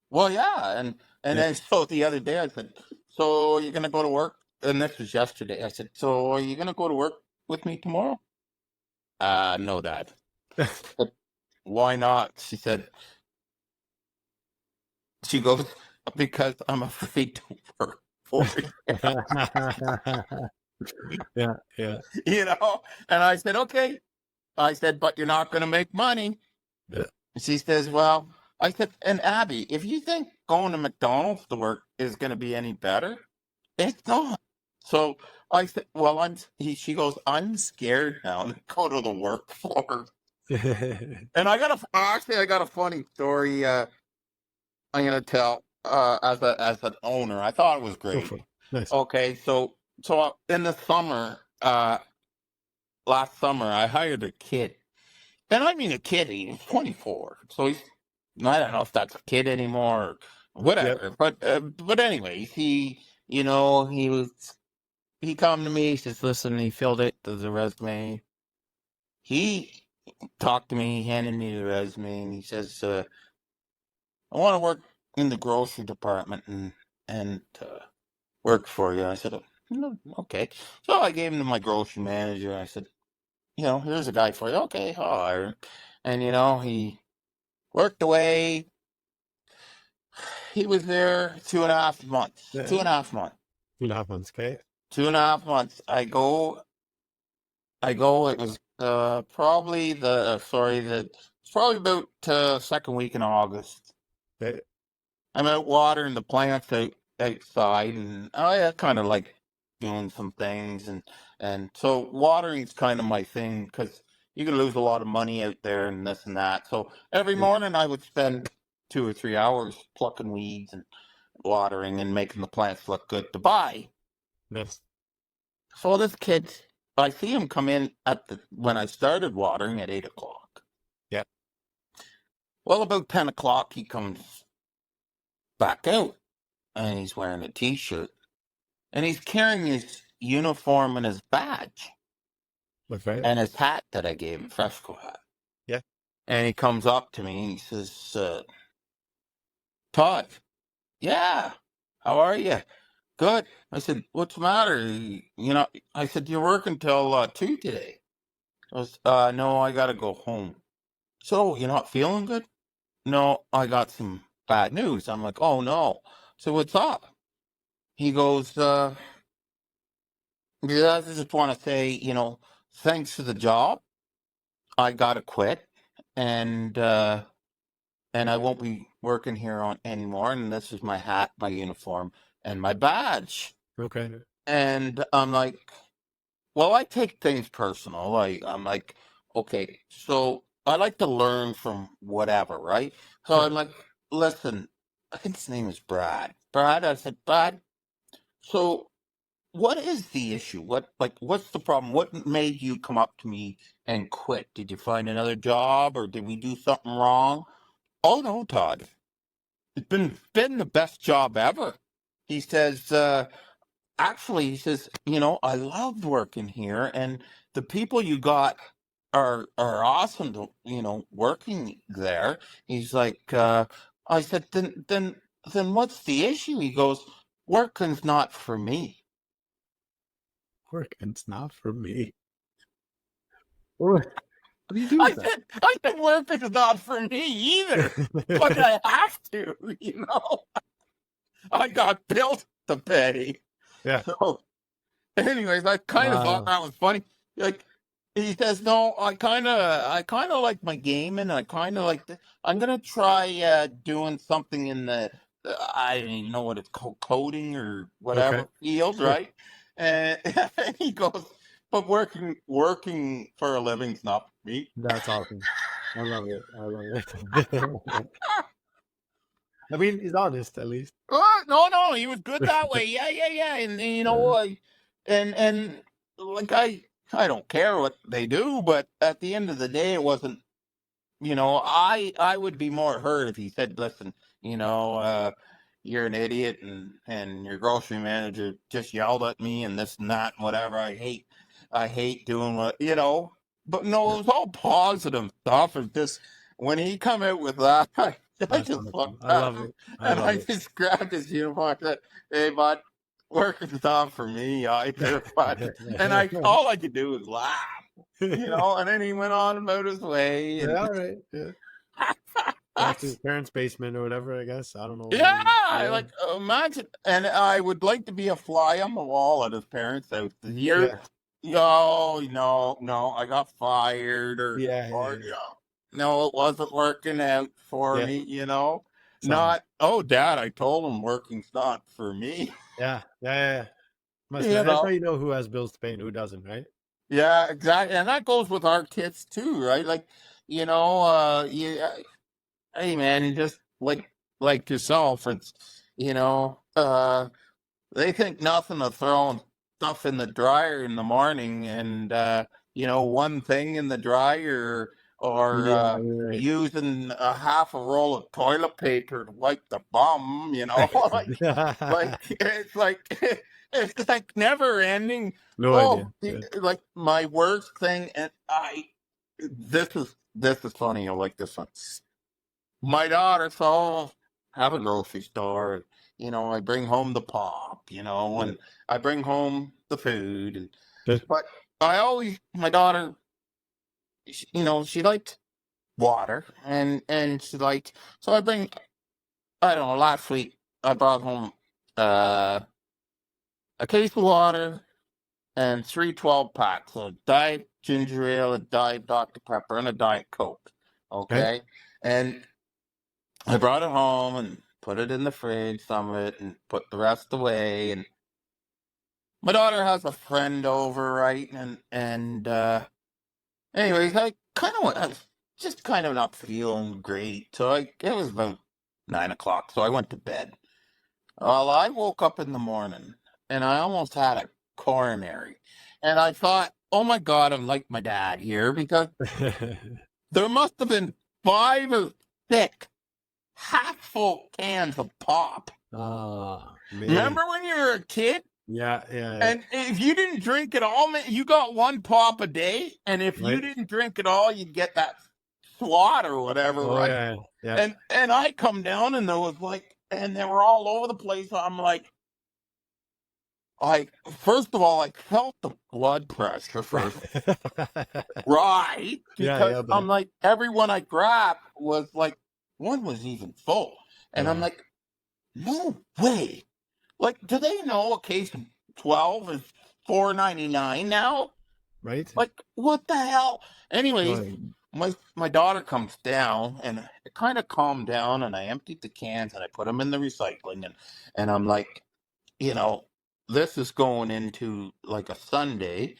well, yeah, and Yeah. then so the other day I said, so you're going to go to work, and this was yesterday. I said, so are you going to go to work with me tomorrow? No, Dad. But why not? She goes, because I'm afraid to work for you. Yeah. Yeah. You know? And I said, okay. I said, but you're not going to make money. Yeah. She says, well, I said, and Abby, if you think going to McDonald's to work is going to be any better, it's not. So I said, well, she goes, I'm scared now to go to the work floor. And I got a funny story I'm going to tell as an owner. I thought it was Go great. for it. Nice. Okay, so in the summer, last summer, I hired a kid. And I mean a kid, he's 24. So I don't know if that's a kid anymore or Yep. whatever. But anyways, he come to me, he says, listen, he filled it, there's a resume. He talked to me, he handed me the resume, and he says, I want to work in the grocery department and work for you. I said, "No, okay." So I gave him to my grocery manager. I said, here's a guy for you. Okay, I'll hire him. And, he worked away. He was there 2.5 months. Yeah. 2.5 months. 2.5 months. Okay. 2.5 months. It was probably about second week in August. Okay. I'm out watering the plants outside, and I kind of like doing some things, and so watering's kind of my thing because you can lose a lot of money out there and this and that. So every Yeah. morning I would spend 2 or 3 hours plucking weeds and watering and making the plants look good to buy. Nice. So this kid, I see him come in when I started watering at 8 o'clock. Yeah. Well, about 10 o'clock he comes back out, and he's wearing a t-shirt, and he's carrying his uniform and his badge Look right. and his hat that I gave him, Freshco hat. Yeah. And he comes up to me and he says, Todd, yeah, how are you? Good. I said, what's the matter? I said, you're working till 2 today. He goes, no, I got to go home. So, you're not feeling good? No, I got some bad news. I'm like, oh, no. So, what's up? He goes, yeah, I just want to say, thanks for the job. I gotta quit, and I won't be working here on anymore. And this is my hat, my uniform, and my badge. Okay. And I'm like, well, I take things personal. I'm like, okay, so I like to learn from whatever, right? So I'm like, listen, I think his name is Brad. Brad, I said, Brad, so what is the issue? What's the problem? What made you come up to me and quit? Did you find another job or did we do something wrong? Oh no, Todd. It's been the best job ever. He says, actually, he says, I loved working here and the people you got are awesome to, working there. He's like, I said, then what's the issue? He goes, working's not for me. Work. And it's not for me. What do you do I with said, working's not for me either, but that? I have to, I got bills to pay. Yeah. So, anyways, I kind of thought Wow. that was funny. Like, he says, no, I kind of like my game, and I kind of like I'm gonna try doing something in I don't even know what it's called, coding or Okay. whatever field, right? And, he goes, but working for a living's not for me. That's awesome. I love it. I love it. I mean, he's honest at least. No, he was good that way. Yeah. And you know, and like I don't care what they do, but at the end of the day, it wasn't. You know, I would be more hurt if he said, "Listen, you know, you're an idiot, and your grocery manager just yelled at me, and this and that and whatever. I hate doing what you know." But no, it was all positive stuff. It's just when he come out with that, I That's just awesome. looked I at love him it. I and love I it. just grabbed his uniform and said, "Hey, bud, working's not for me either." But and all I could do was laugh, you know. And then he went on about his way, Yeah, and all right. Yeah. Back to his parents' basement or whatever, I guess. I don't know. yeah, Yeah. like imagine. And I would like to be a fly on the wall at his parents' house. Here, Yeah. oh no, I got fired, or Yeah. you know, no, it wasn't working out for Yeah. me. You know, Some. not. Oh, Dad, I told him working's not for me. Yeah. Must You know. That's how know. you know who has bills to pay and who doesn't, right? Yeah, exactly, and that goes with our kids too, right? Like, you know, hey man, you just like yourself. It's you know, they think nothing of throwing stuff in the dryer in the morning, and you know, one thing in the dryer, or Yeah, you're right. using a half a roll of toilet paper to wipe the bum. You know, like it's like never ending. No idea. Oh, Yeah. like my worst thing, and this is funny. I like this one. My daughter saw have a grocery store. You know, I bring home the pop. You know, Yeah. and I bring home the food, and Good. but I always my daughter. You know, she liked water, and she liked so I bring. I don't know. Last week I brought home uh, a case of water and 3 12 packs of Diet Ginger Ale, a Diet Dr. Pepper, and a Diet Coke. Okay. Okay. And I brought it home and put it in the fridge, some of it, and put the rest away. And my daughter has a friend over, right? And anyways, I was just kind of not feeling great. So it was about 9 o'clock. So I went to bed. Well, I woke up in the morning and I almost had a coronary. And I thought, oh my God, I'm like my dad here, because there must have been 5 or 6 half full cans of pop. Oh man. Remember when you were a kid? Yeah. And if you didn't drink it all, you got 1 pop a day. And if you Right. didn't drink it all, you'd get that swat or whatever, Oh right? yeah. And I come down and there was like, and they were all over the place. I'm like, first of all, I felt the blood pressure Right. first, right? Because Yeah, I'm but like, everyone I grabbed was like, one was even full. And I'm yeah. like, no way. Like, do they know a case of 12 is $4.99 now? Right? Like, what the hell? Anyways, Oh, my daughter comes down and it kind of calmed down, and I emptied the cans and I put them in the recycling, and I'm like, you know, this is going into like a Sunday.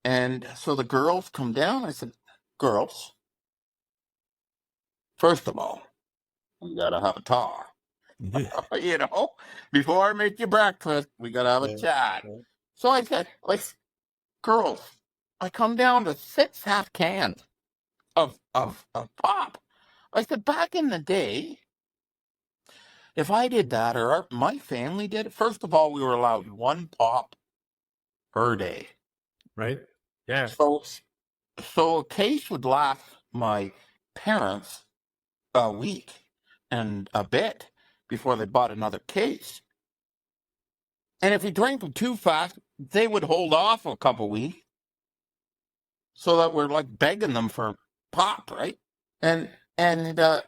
And so the girls come down. I said, girls, first of all, we gotta have a talk. yeah. You know, before I make you breakfast, we gotta have a Yeah. chat. So I said, like, girls, I come down to 6 half cans of pop. I said, back in the day, if I did that, or my family did it, first of all, we were allowed 1 pop per day. Right? Yeah. So So a case would last my parents a week and a bit before they bought another case. And if you drank them too fast, they would hold off a couple weeks, so that we're like begging them for pop, right? And and uh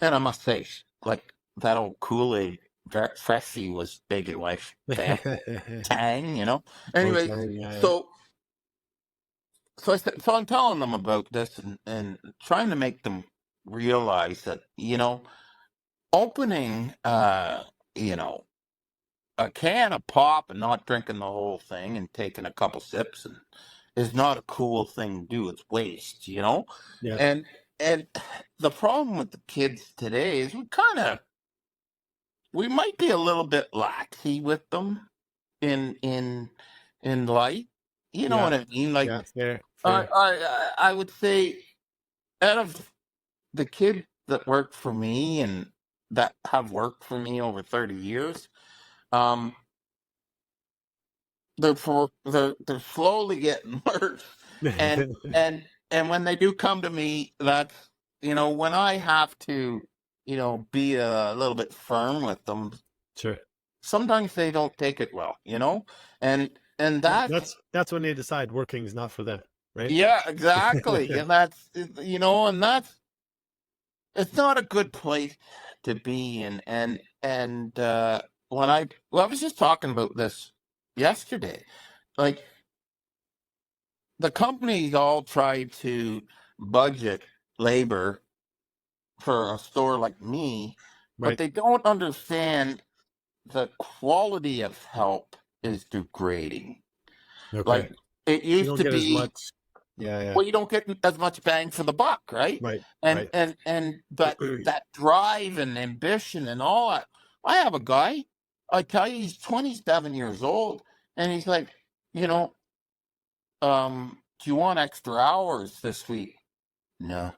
and I must say, like, that old Kool-Aid Freshie was big in life. Tang, you know. Anyway, Okay, yeah. so so I'm telling them about this, and trying to make them realize that, you know, opening you know, a can of pop and not drinking the whole thing and taking a couple sips, is not a cool thing to do. It's waste, you know? Yeah. And the problem with the kids today is we might be a little bit laxy with them in light. You know Yeah. what I mean? Like Yeah. Fair. I Fair. I would say out of the kids that work for me and that have worked for me over 30 years, um, they're slowly getting worse. And and when they do come to me, that's when I have to, be a little bit firm with them, Sure. sometimes they don't take it well, and that's That's when they decide working is not for them, right? yeah, exactly. And that's it's not a good place to be in. And I was just talking about this yesterday. Like the companies all try to budget labor for a store like me, but Right. they don't understand the quality of help is degrading. Okay. Like it You used don't to get as be. much. Yeah. Yeah. Well, you don't get as much bang for the buck, right? Right. And Right. and and that drive and ambition and all that. I have a guy, I tell you, he's 27 years old, and he's like, you know, do you want extra hours this week? No,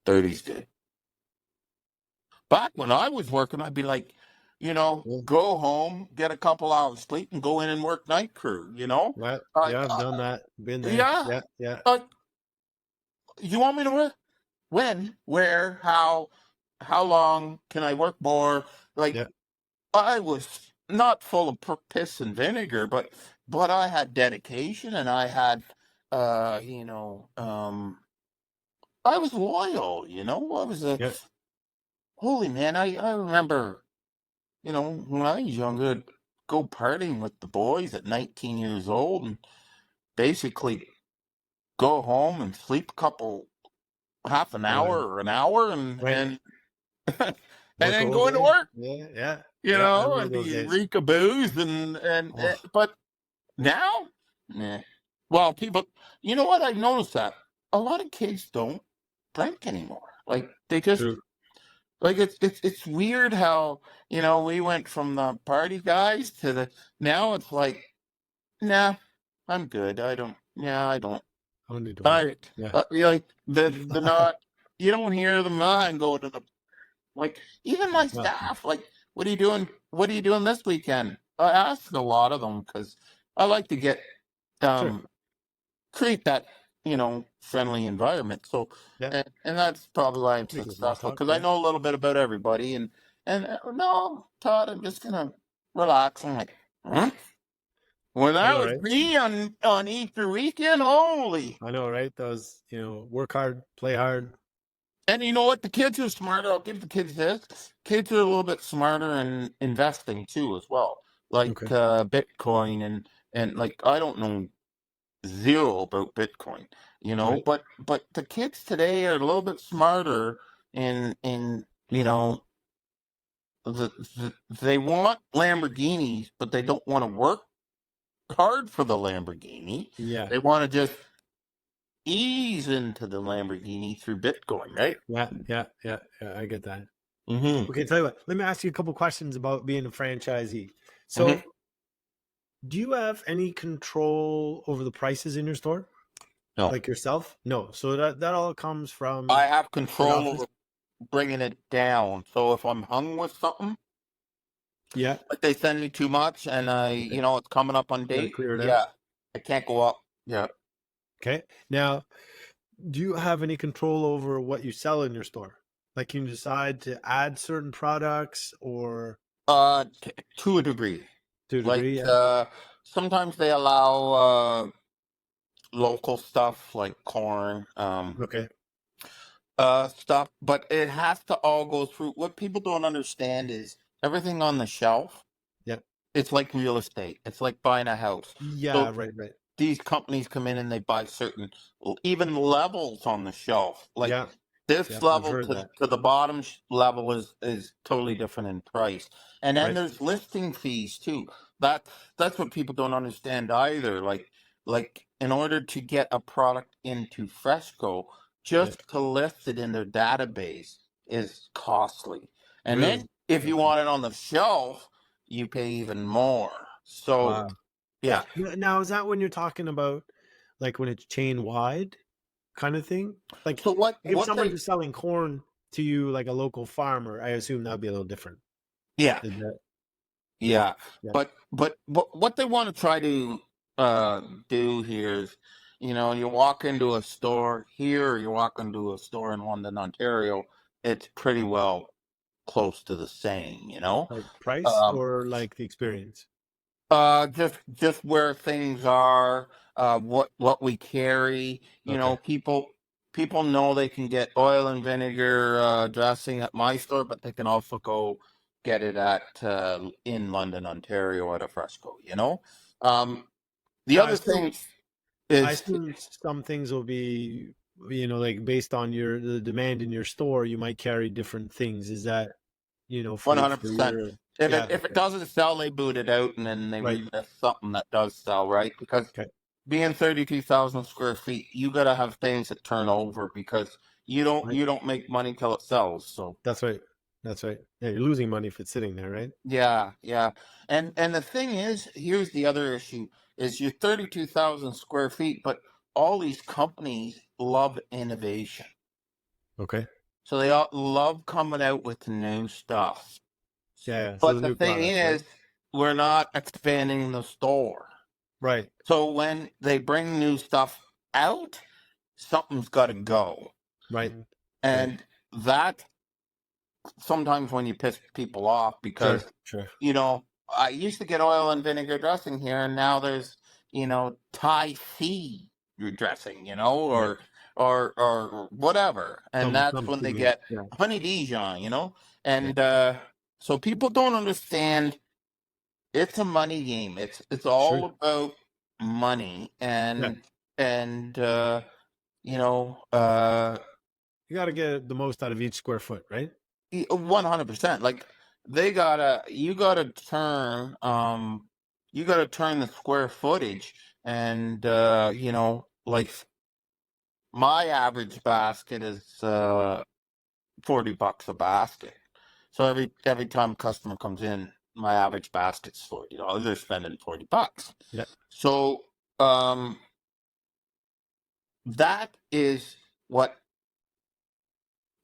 30's good. Back when I was working, I'd be like, Yeah. go home, get a couple hours sleep, and go in and work night crew. Well, I, yeah, I've I done that. Been there. yeah, Yeah. Yeah. like you want me to work? When, where, how long can I work more? Like Yeah. I was not full of piss and vinegar, but I had dedication and I had, uh, you know, um, I was loyal. I was a Yeah. holy man. I remember, when I was younger, I'd go partying with the boys at 19 years old and basically go home and sleep a couple half an And hour then or an hour and right. and Work then a whole go into day. work, Yeah. Yeah. Yeah. I remember and those the days. reek of booze and Oh, but now, nah. Well, people, you know what? I've noticed that a lot of kids don't drink anymore. Like they just true. like it's weird how we went from the party guys to the now it's like nah, I'm good. I don't. Yeah, I don't. I don't need to work. I Yeah. like the not. You don't hear them and go to the like even my Yeah. staff. Like, what are you doing? What are you doing this weekend? I ask a lot of them because I like to get Sure. um create that friendly environment. So Yeah. and that's probably why I'm Making small successful talk. because I Yeah. know a little bit about everybody and no, Todd, I'm just gonna relax. I'm like, huh? When I that know, was right? me on Easter weekend, holy. I know, right? Those, work hard, play hard. And you know what? The kids are smarter. I'll give the kids this. Kids are a little bit smarter in investing too, as well. Like Okay. Bitcoin and like I don't know zero about Bitcoin, Right. but the kids today are a little bit smarter in they want Lamborghinis, but they don't want to work hard for the Lamborghini. Yeah. They want to just ease into the Lamborghini through Bitcoin, right? Yeah. Yeah. Yeah. Yeah. I get that. Mm-hmm. Okay. Tell you what, let me ask you a couple questions about being a franchisee. Mm-hmm. So, do you have any control over the prices in your store? No, Like yourself? No. So that all comes from I have head control office? over bringing it down. So if I'm hung with something, Yeah. like they send me too much, and Okay. it's coming up on You got to date, clear it out. yeah, I can't go up. Yeah. Okay. Now, do you have any control over what you sell in your store? Like, can you decide to add certain products or To a degree. to a Like degree? Yeah. sometimes they allow local stuff like corn, Okay. stuff, but it has to all go through. What people don't understand is everything on the shelf. Yeah. It's like real estate. It's like buying a house. Yeah. So Right. Right. these companies come in and they buy certain even levels on the shelf. Like Yeah. this Yeah. I've level heard that. to the bottom level is totally different in price. And then Right. there's listing fees too. That's what people don't understand either. Like in order to get a product into Freshco, Yeah. just to list it in their database is costly. And Really? then if you Okay. want it on the shelf, you pay even more. So, Wow. yeah. Now, is that when you're talking about like when it's chain wide kind of thing? Like So if what someone's they just selling corn to you like a local farmer, I assume that'd be a little different. yeah. Is that Yeah, yeah. but what they want to try to do here is, you walk into a store here, or you walk into a store in London, Ontario, it's pretty well close to the same, Like price Um, or like the experience? just where things are, what we carry. Okay. People know they can get oil and vinegar dressing at my store, but they can also go get it at in London, Ontario at a Fresco. The Now, other thing I is assume some things will be, like based on the demand in your store, you might carry different things. Is that, for 100%. your, If yeah, it doesn't sell, they boot it out and then they right. relist something that does sell, right? Because Okay. being 32,000 square feet, you gotta have things that turn over because Right. you don't make money till it sells. So That's right. That's right. Yeah, you're losing money if it's sitting there, right? yeah, yeah. And the thing is, here's the other issue: is you're 32,000 square feet, but all these companies love innovation, Okay. so they all love coming out with new stuff. Yeah. So But the the new thing products, right? is, we're not expanding the store. Right. So when they bring new stuff out, something's got to go. Right. Right. And that sometimes when you piss people off Sure. because, Sure. I used to get oil and vinegar dressing here, and now there's, Thai tea dressing, Right. or whatever. And that's when they Something. get Yeah. honey Dijon, Yeah. and so people don't understand it's a money game. It's Sure. all about money Yeah. and you know uh You got to get the most out of each square foot, right? 100%. Like you gotta turn the square footage and like my average basket is $40 a basket. So every time a customer comes in, my average basket's $40. They're spending $40. Yeah. So that is what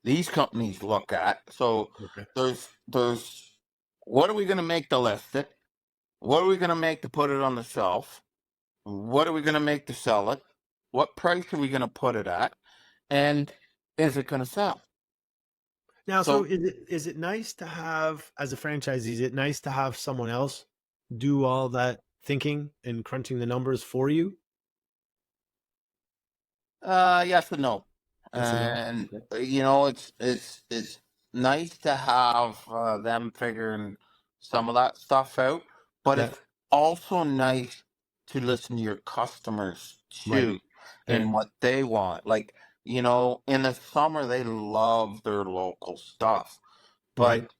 these companies look at. So Okay. there's what are we going to make to list it? What are we going to make to put it on the shelf? What are we going to make to sell it? What price are we going to put it at? And is it going to sell? Now, so So is it nice to have, as a franchisee, is it nice to have someone else do all that thinking and crunching the numbers for you? yes and no. Yes and no. And Okay. it's nice to have them figuring some of that stuff out, but Yeah. it's also nice to listen to your customers Right. too Fair. and what they want. Like, in the summer they love their local stuff, but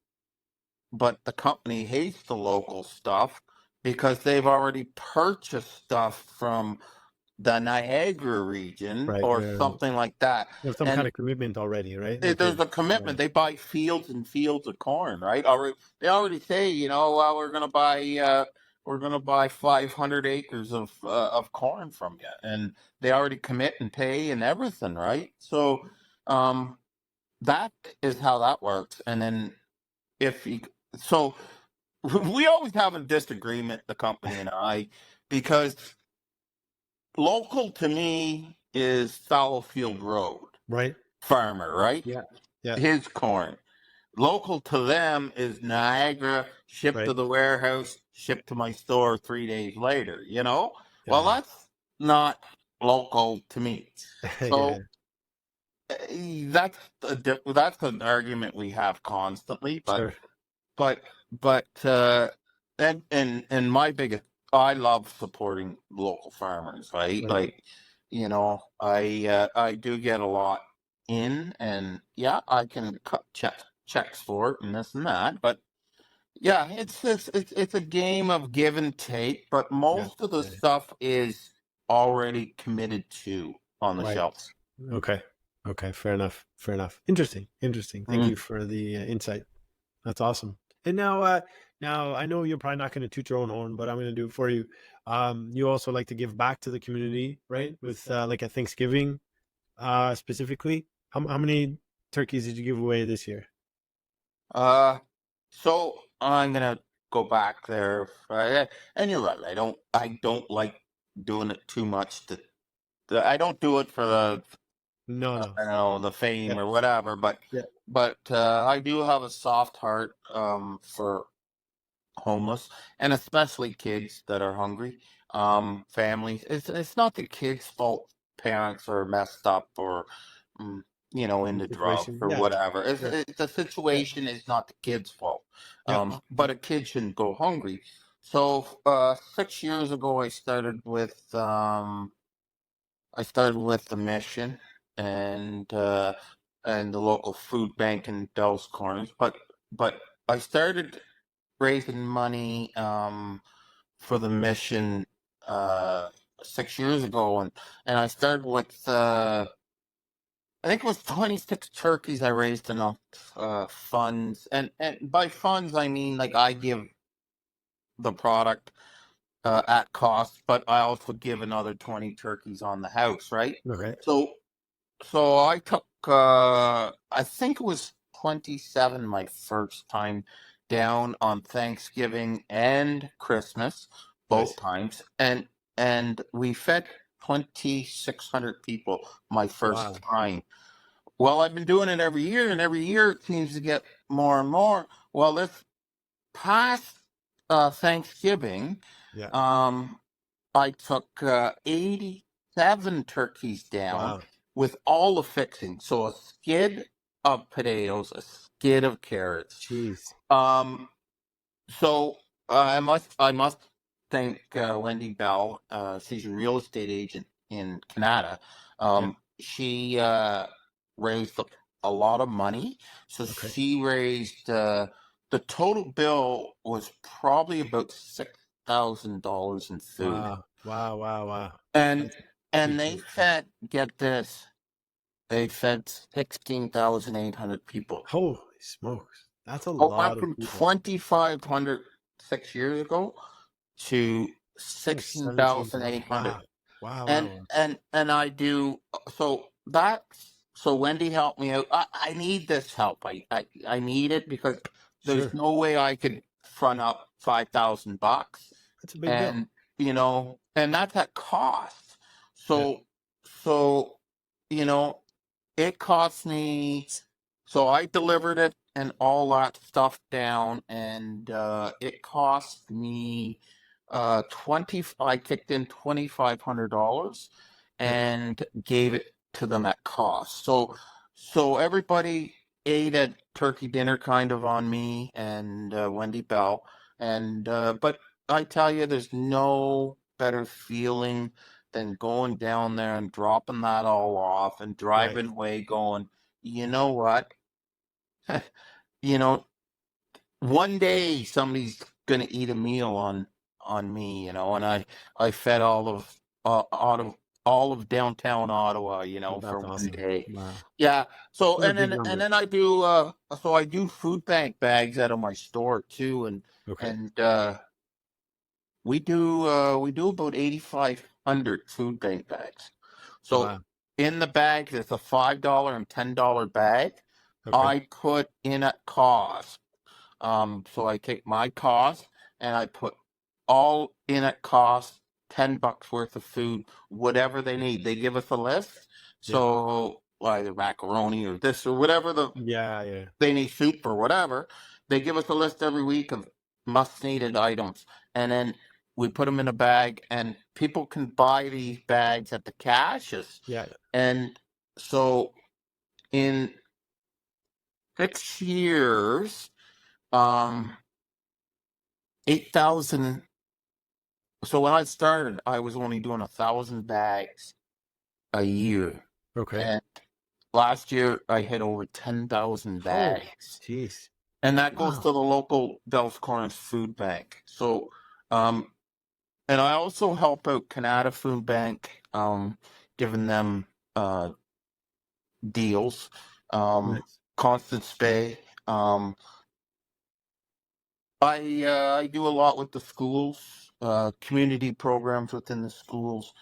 Right. the company hates the local stuff because they've already purchased stuff from the Niagara region Right. or Right. something like that. You have some kind And of commitment already, right? Like there's a yeah. commitment. They buy fields and fields of corn, right? Already, they already say, well, we're gonna buy 500 acres of corn from you, and they already commit and pay and everything, right? So, um, that is how that works. And then if you, so we always have a disagreement, the company and I, because local to me is Fallowfield Road Right. farmer, right? Yeah. Yeah. His corn. Local to them is Niagara, shipped to Right. the warehouse, shipped to my store 3 days later, Well, Yeah. that's not local to me. Yeah. So that's an argument we have constantly, Sure. but and my biggest I love supporting local farmers, right? Right. Like, I do get a lot in, and yeah, I can cut checks for it and this and that, but yeah, it's a game of give and take, but Yeah. most of the Yeah. stuff is already committed to on the Right. shelves. Okay. Okay. Fair enough. Fair enough. Interesting. Interesting. Thank you for the insight. That's awesome. And now I know you're probably not going to toot your own horn, but I'm going to do it for you. You also like to give back to the community, right? With like at Thanksgiving, specifically. How many turkeys did you give away this year? So I'm gonna go back there, and you're right. I don't like doing it too much. I don't do it for the No, no. the Yeah. fame or whatever. But Yeah. I do have a soft heart for homeless, and especially kids that are hungry. Families. It's not the kids' fault. Parents are messed up or mm, The into drugs situation. or Yeah. whatever. Yeah. The Yeah. situation is not the kid's fault. Yeah. But a kid shouldn't go hungry. So 6 years ago, I started with the mission and the local food bank in Dell's Corners, but I started raising money for the mission uh, 6 years ago, and I started with I think it was 26 turkeys I raised enough funds, and by funds I mean like I give the product at cost, but I also give another 20 turkeys on the house, right? Okay. So I took I think it was 27 my first time down on Thanksgiving and Christmas, both Nice. times, and we fed 2,600 people my first Wow. time. Well, I've been doing it every year, and every year it seems to get more and more. Well, this past Thanksgiving, Yeah. um, I took 87 turkeys down Wow. with all the fixings. So a skid of potatoes, a skid of carrots. Jeez. Um, so I must thank Wendy Bell. She's a real estate agent in Canada. Yeah. She raised a lot of money. So Okay. she raised the total bill was probably about $6,000 in food, Wow. Wow. Wow. Wow. and That's and huge. they fed, get this, they fed 16,800 people. Holy smokes. That's a Oh, went lot of from people. 2,500 6 years ago to Oh, 17,000. 16,800. Wow. Wow. Wow. And Wow. and I do so Wendy helped me out. I need this help. I need it because there's Sure. no way I could front up $5,000, That's a big bill. and and that's at cost. Yeah. So so you know it cost me. So I delivered it and all that stuff down, and it cost me 20. I kicked in $2,500 Yeah. and gave it to them at cost. So everybody ate at turkey dinner kind of on me and Wendy Bell, and but I tell you, there's no better feeling than going down there and dropping that all off and Right. driving away going, you know what? you know, one day somebody's gonna eat a meal on me, and I fed all of downtown Ottawa, for That's one awesome. day. Wow. Yeah. So Those are and big then and numbers. then I do food bank bags out of my store too, Okay. and we do about 8,500 food bank bags. So Wow. in the bag, there's a $5 and $10 bag. Okay. I put in at cost. So I take my cost and I put all in at cost, $10 worth of food, whatever they need. They give us a list. Yeah. So either macaroni or this or whatever Yeah. Yeah. they need, soup or whatever. They give us a list every week of must needed items. And then we put them in a bag, and people can buy these bags at the caches. Yeah. And so in 6 years, um, 8,000. So when I started, I was only doing 1,000 bags a year, Okay. and last year I hit over 10,000 Oh, bags, jeez. and that goes Wow. to the local Bell's Corners Food Bank. So, um, and I also help out Canada Food Bank, giving them deals. Nice. Constance Bay. I do a lot with the schools, community programs within the schools,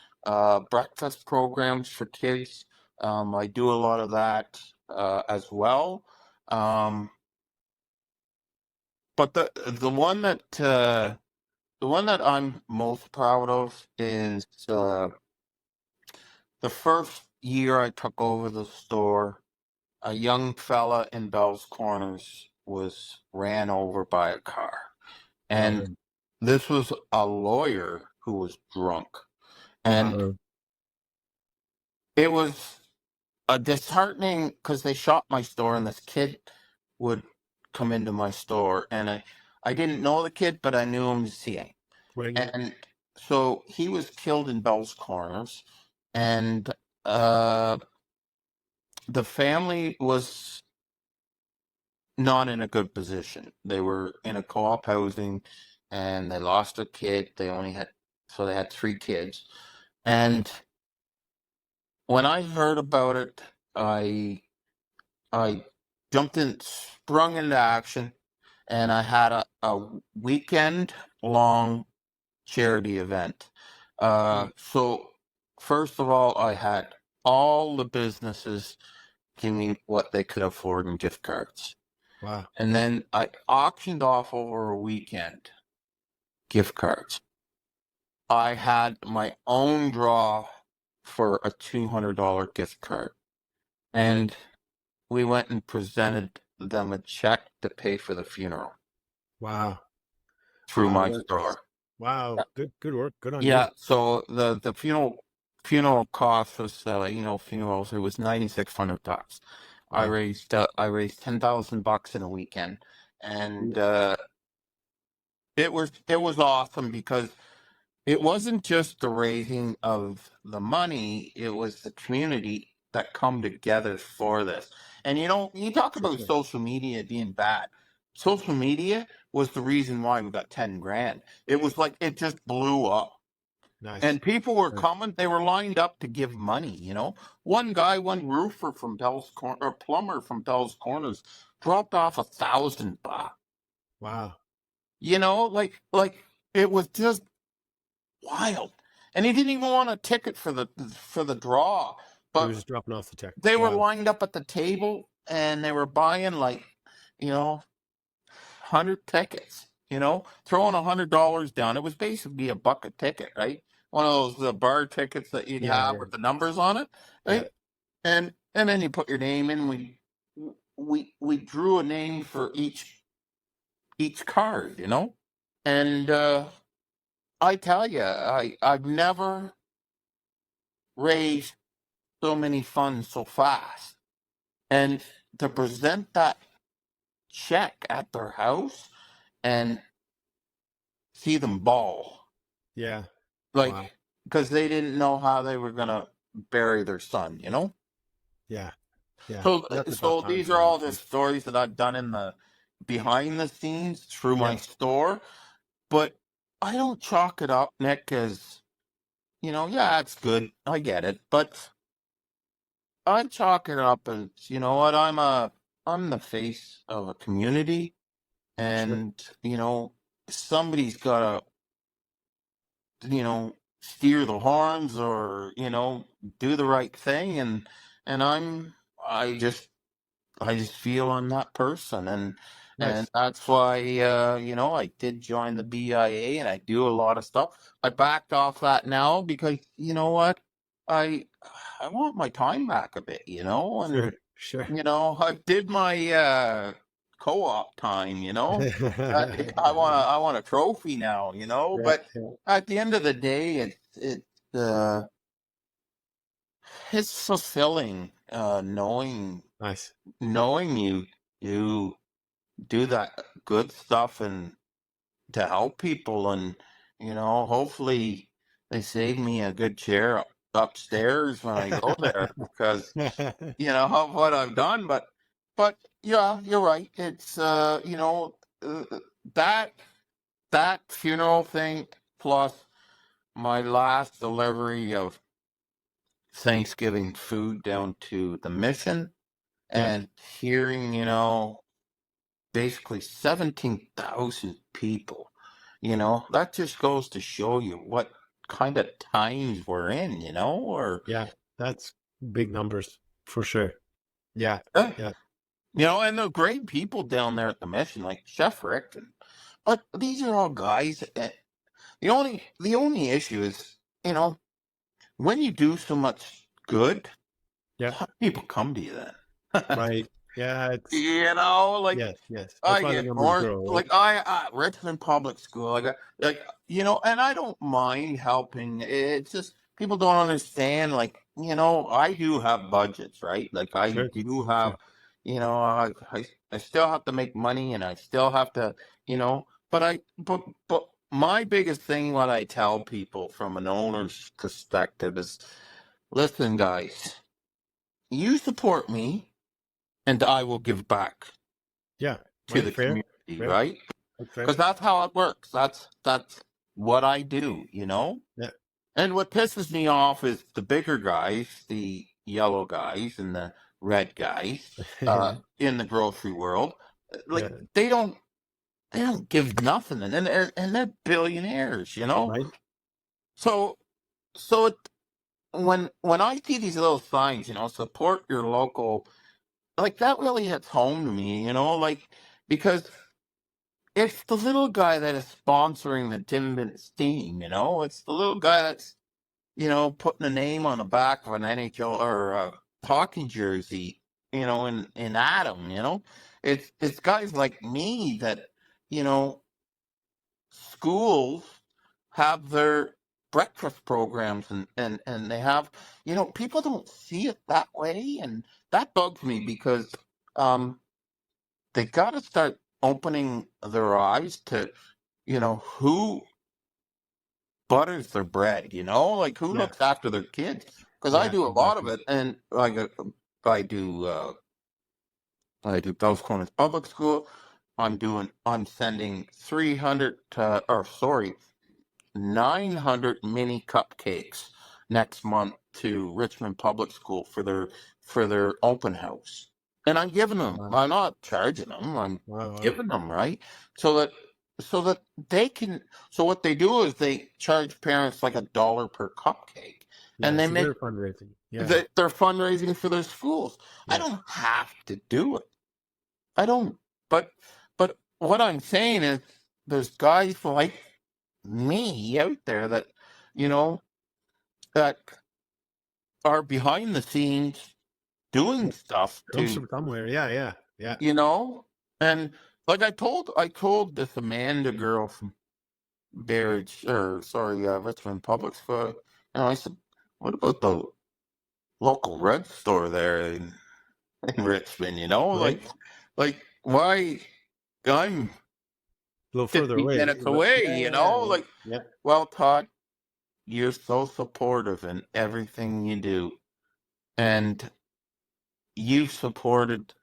breakfast programs for kids. I do a lot of that as well. Um, but the one that I'm most proud of is the first year I took over the store. A young fella in Bell's Corners was ran over by a car. And Oh, this was a lawyer who was drunk. And wow. it was a disheartening because they shot my store and this kid would come into my store and I didn't know the kid, but I knew him seeing. Right. And so he was killed in Bell's Corners and uh, the family was not in a good position. They were in a co-op housing and they lost a kid. So they had 3 kids. And when I heard about it, I I sprung into action, and I had a weekend long charity event. So first of all, I had all the businesses give me what they could afford in gift cards. Wow. And then I auctioned off over a weekend gift cards. I had my own draw for a $200 gift card. And we went and presented them a check to pay for the funeral Wow. through Wow. my That's store. wow. Good work. Good on you. Yeah, so the funeral cost was funerals, it was $9,600. Wow. I raised $10,000 in a weekend, and Yeah. it was awesome because it wasn't just the raising of the money, it was the community that come together for this. And you talk Sure. about social media being bad. Social media was the reason why we got 10 grand. It was like it just blew up. Nice. And people were Nice. coming, they were lined up to give money. One roofer from Bell's Corner, or plumber from Bell's Corners, dropped off $1,000. Wow. Like it was just wild. And he didn't even want a ticket for the draw. He was But just dropping off the check. they were Wow. lined up at the table and they were buying like, 100 tickets, throwing $100 down. It was basically a bucket ticket, right? One of those bar tickets that you'd Yeah. have Yeah. with the numbers on it, Yeah. right? And then you put your name in. We drew a name for each card. And I tell you, I've never raised so many funds so fast. And to present that check at their house and see them bawl, Yeah. like, Wow. because they didn't know how they were going to bury their son. Yeah. Yeah. So, That's a tough so time these for are a lot all of the kids. stories that I've done in the behind the scenes through my Yeah. store. But I don't chalk it up, Nick, as, yeah, it's good. I get it. But I chalk it up as, you know what, I'm the face of a community, Sure. and somebody's got to steer the horns, or do the right thing, and I just feel I'm that person, and Nice. that's why I did join the BIA, and I do a lot of stuff. I backed off that now because you know what, I I want my time back a bit, and Sure. Sure. I did my co-op time, I want a trophy now, Yeah. but Yeah. at the end of the day, uh, it's fulfilling, Nice. knowing you do that good stuff and to help people, and hopefully they save me a good chair upstairs when I go there because of what I've done. But yeah, you're right. It's uh, that that funeral thing plus my last delivery of Thanksgiving food down to the mission Yeah. and hearing, basically 17,000 people, that just goes to show you what kind of times we're in, or Yeah. That's big numbers for sure. Yeah. eh, Yeah. and they're great people down there at the mission, like Chef Rick. But these are all guys. The only issue is, when you do so much good, Yeah. how people come to you then. Right. Yeah. It's, Like yes. Yes. That's I why the get numbers more grow, right? like I Richmond Public School. I got like and I don't mind helping. It's just people don't understand. Like I do have budgets, right? Like I Sure. do have, Sure. I still have to make money, and I still have to, but my biggest thing, what I tell people from an owner's perspective is, listen, guys, you support me, and I will give back Yeah. to Right. the Fair. community, Fair. right? That's Because fair. that's how it works. That's what I do, Yeah. And what pisses me off is the bigger guys, the yellow guys and the red guys, in the grocery world. Like Yeah. they don't give nothing, and they're billionaires, Right. So so it, when I see these little signs, support your local, like that really hits home to me, because it's the little guy that is sponsoring the Tim team, It's the little guy that's, putting a name on the back of an NHL or a hockey jersey, in Adam, It's guys like me that, you know, schools have their breakfast programs, and they have, people don't see it that way, and that bugs me because um they got to start opening their eyes to, who butters their bread, like who Yeah. looks after their kids. Because I Yeah. do a lot of Exactly. it, and like I do, Bell's Corners Public School. I'm sending 300, or sorry, 900 mini cupcakes next month to Richmond Public School for their open house. And I'm giving them. Wow. I'm not charging them. I'm Wow. Wow. giving them, right? So that they can. So what they do is they charge parents like $1 per cupcake, and Yeah. they So make they're fundraising. Yeah. they're fundraising for their schools. I Yeah. don't have to do it. I don't. But what I'm saying is, there's guys like me out there that, you know, that are behind the scenes doing stuff Comes to, from somewhere. Yeah. Yeah. Yeah. you know, and like I told this Amanda girl from Richmond Public School, and I said, what about the local red store there in Richmond, Right. like why I'm A little further 50 away. minutes But away, yeah. Yeah. Yeah. like, Yeah. well, Todd, you're so supportive in everything you do. And you've supported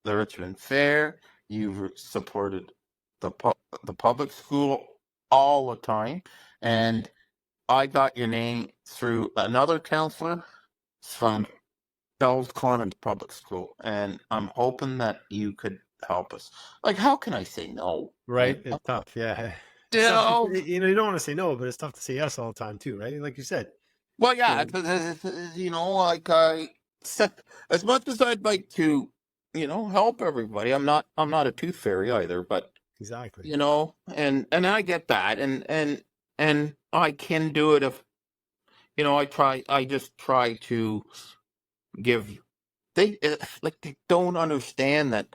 the Richmond Fair. You've supported the public school all the time. And I got your name through another counselor from Bell's Corners Public School. And I'm hoping that you could help us. Like, how can I say no? Right. It's tough. Yeah. You It's tough to know? say, you don't want to say no, but it's tough to say yes all the time too, right? Like you said. Well, yeah, So like as much as I'd like to, help everybody, I'm not a tooth fairy either, but exactly. and I get that, and I can do it if, I just try to give, they don't understand that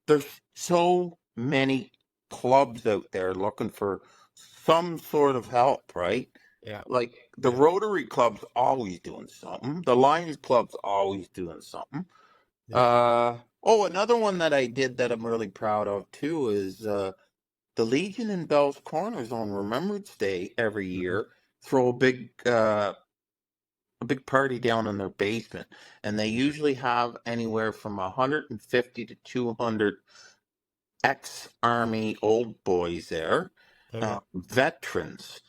there's so many clubs out there looking for some sort of help, right? Yeah. Like the Yeah. Rotary Club's always doing something. The Lions Club's always doing something. Yeah. Another one that I did that I'm really proud of too is the Legion in Bell's Corners on Remembrance Day every Mhm. year throw a big party down in their basement, and they usually have anywhere from 150 to 200 ex-army old boys there, Okay. veterans,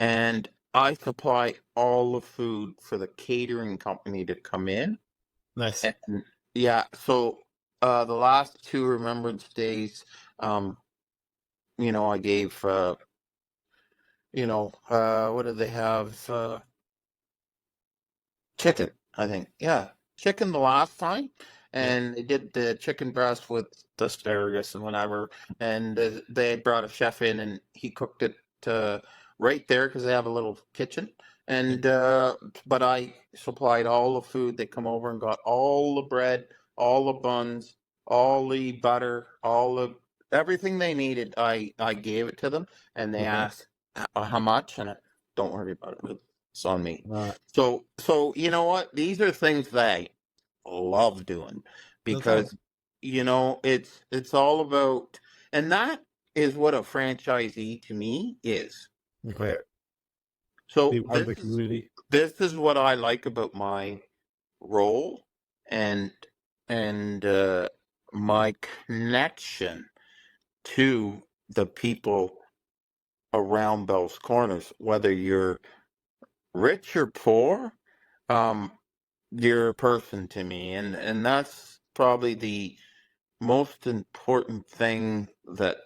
and I supply all the food for the catering company to come in. Nice. And yeah, so the last two Remembrance Days, I gave what did they have? Chicken, I think. Yeah, chicken the last time, Yeah. and they did the chicken breast with asparagus and whatever. And they brought a chef in, and he cooked it right there because they have a little kitchen. Yeah. And but I supplied all the food. They come over and got all the bread, all the buns, all the butter, all the everything they needed. I gave it to them, and they Okay. asked how much, and don't worry about it. It's on me. Uh, So you know what? These are things that I love doing that's awesome. because it's all about, and that is what a franchisee to me is. Okay. So Be part of the community. this is what I like about my role and and my connection to the people around Bell's Corners, whether you're rich or poor. Um, you're a person to me, and that's probably the most important thing that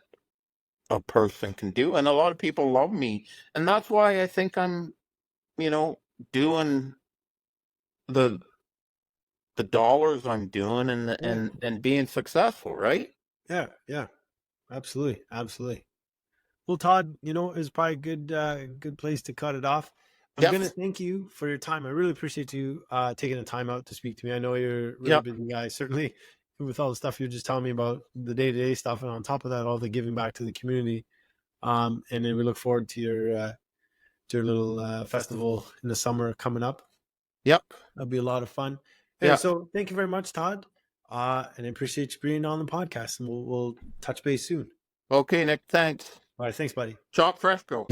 a person can do. And a lot of people love me, and that's why I think I'm, doing the the dollars I'm doing and Yeah. and being successful, right? Yeah. Yeah. Absolutely. Absolutely. Well, Todd, it's probably a good place to cut it off. I'm Yep. gonna thank you for your time. I really appreciate you taking the time out to speak to me. I know you're a really Yep. busy guy, certainly with all the stuff you're just telling me about the day-to-day stuff, and on top of that, all the giving back to the community. And then we look forward to your little festival in the summer coming up. Yep. That'll be a lot of fun. Anyway, Yeah. so thank you very much, Todd. And I appreciate you being on the podcast, and we'll touch base soon. Okay, Nick. Thanks. All right, thanks, buddy. Shop Freshco.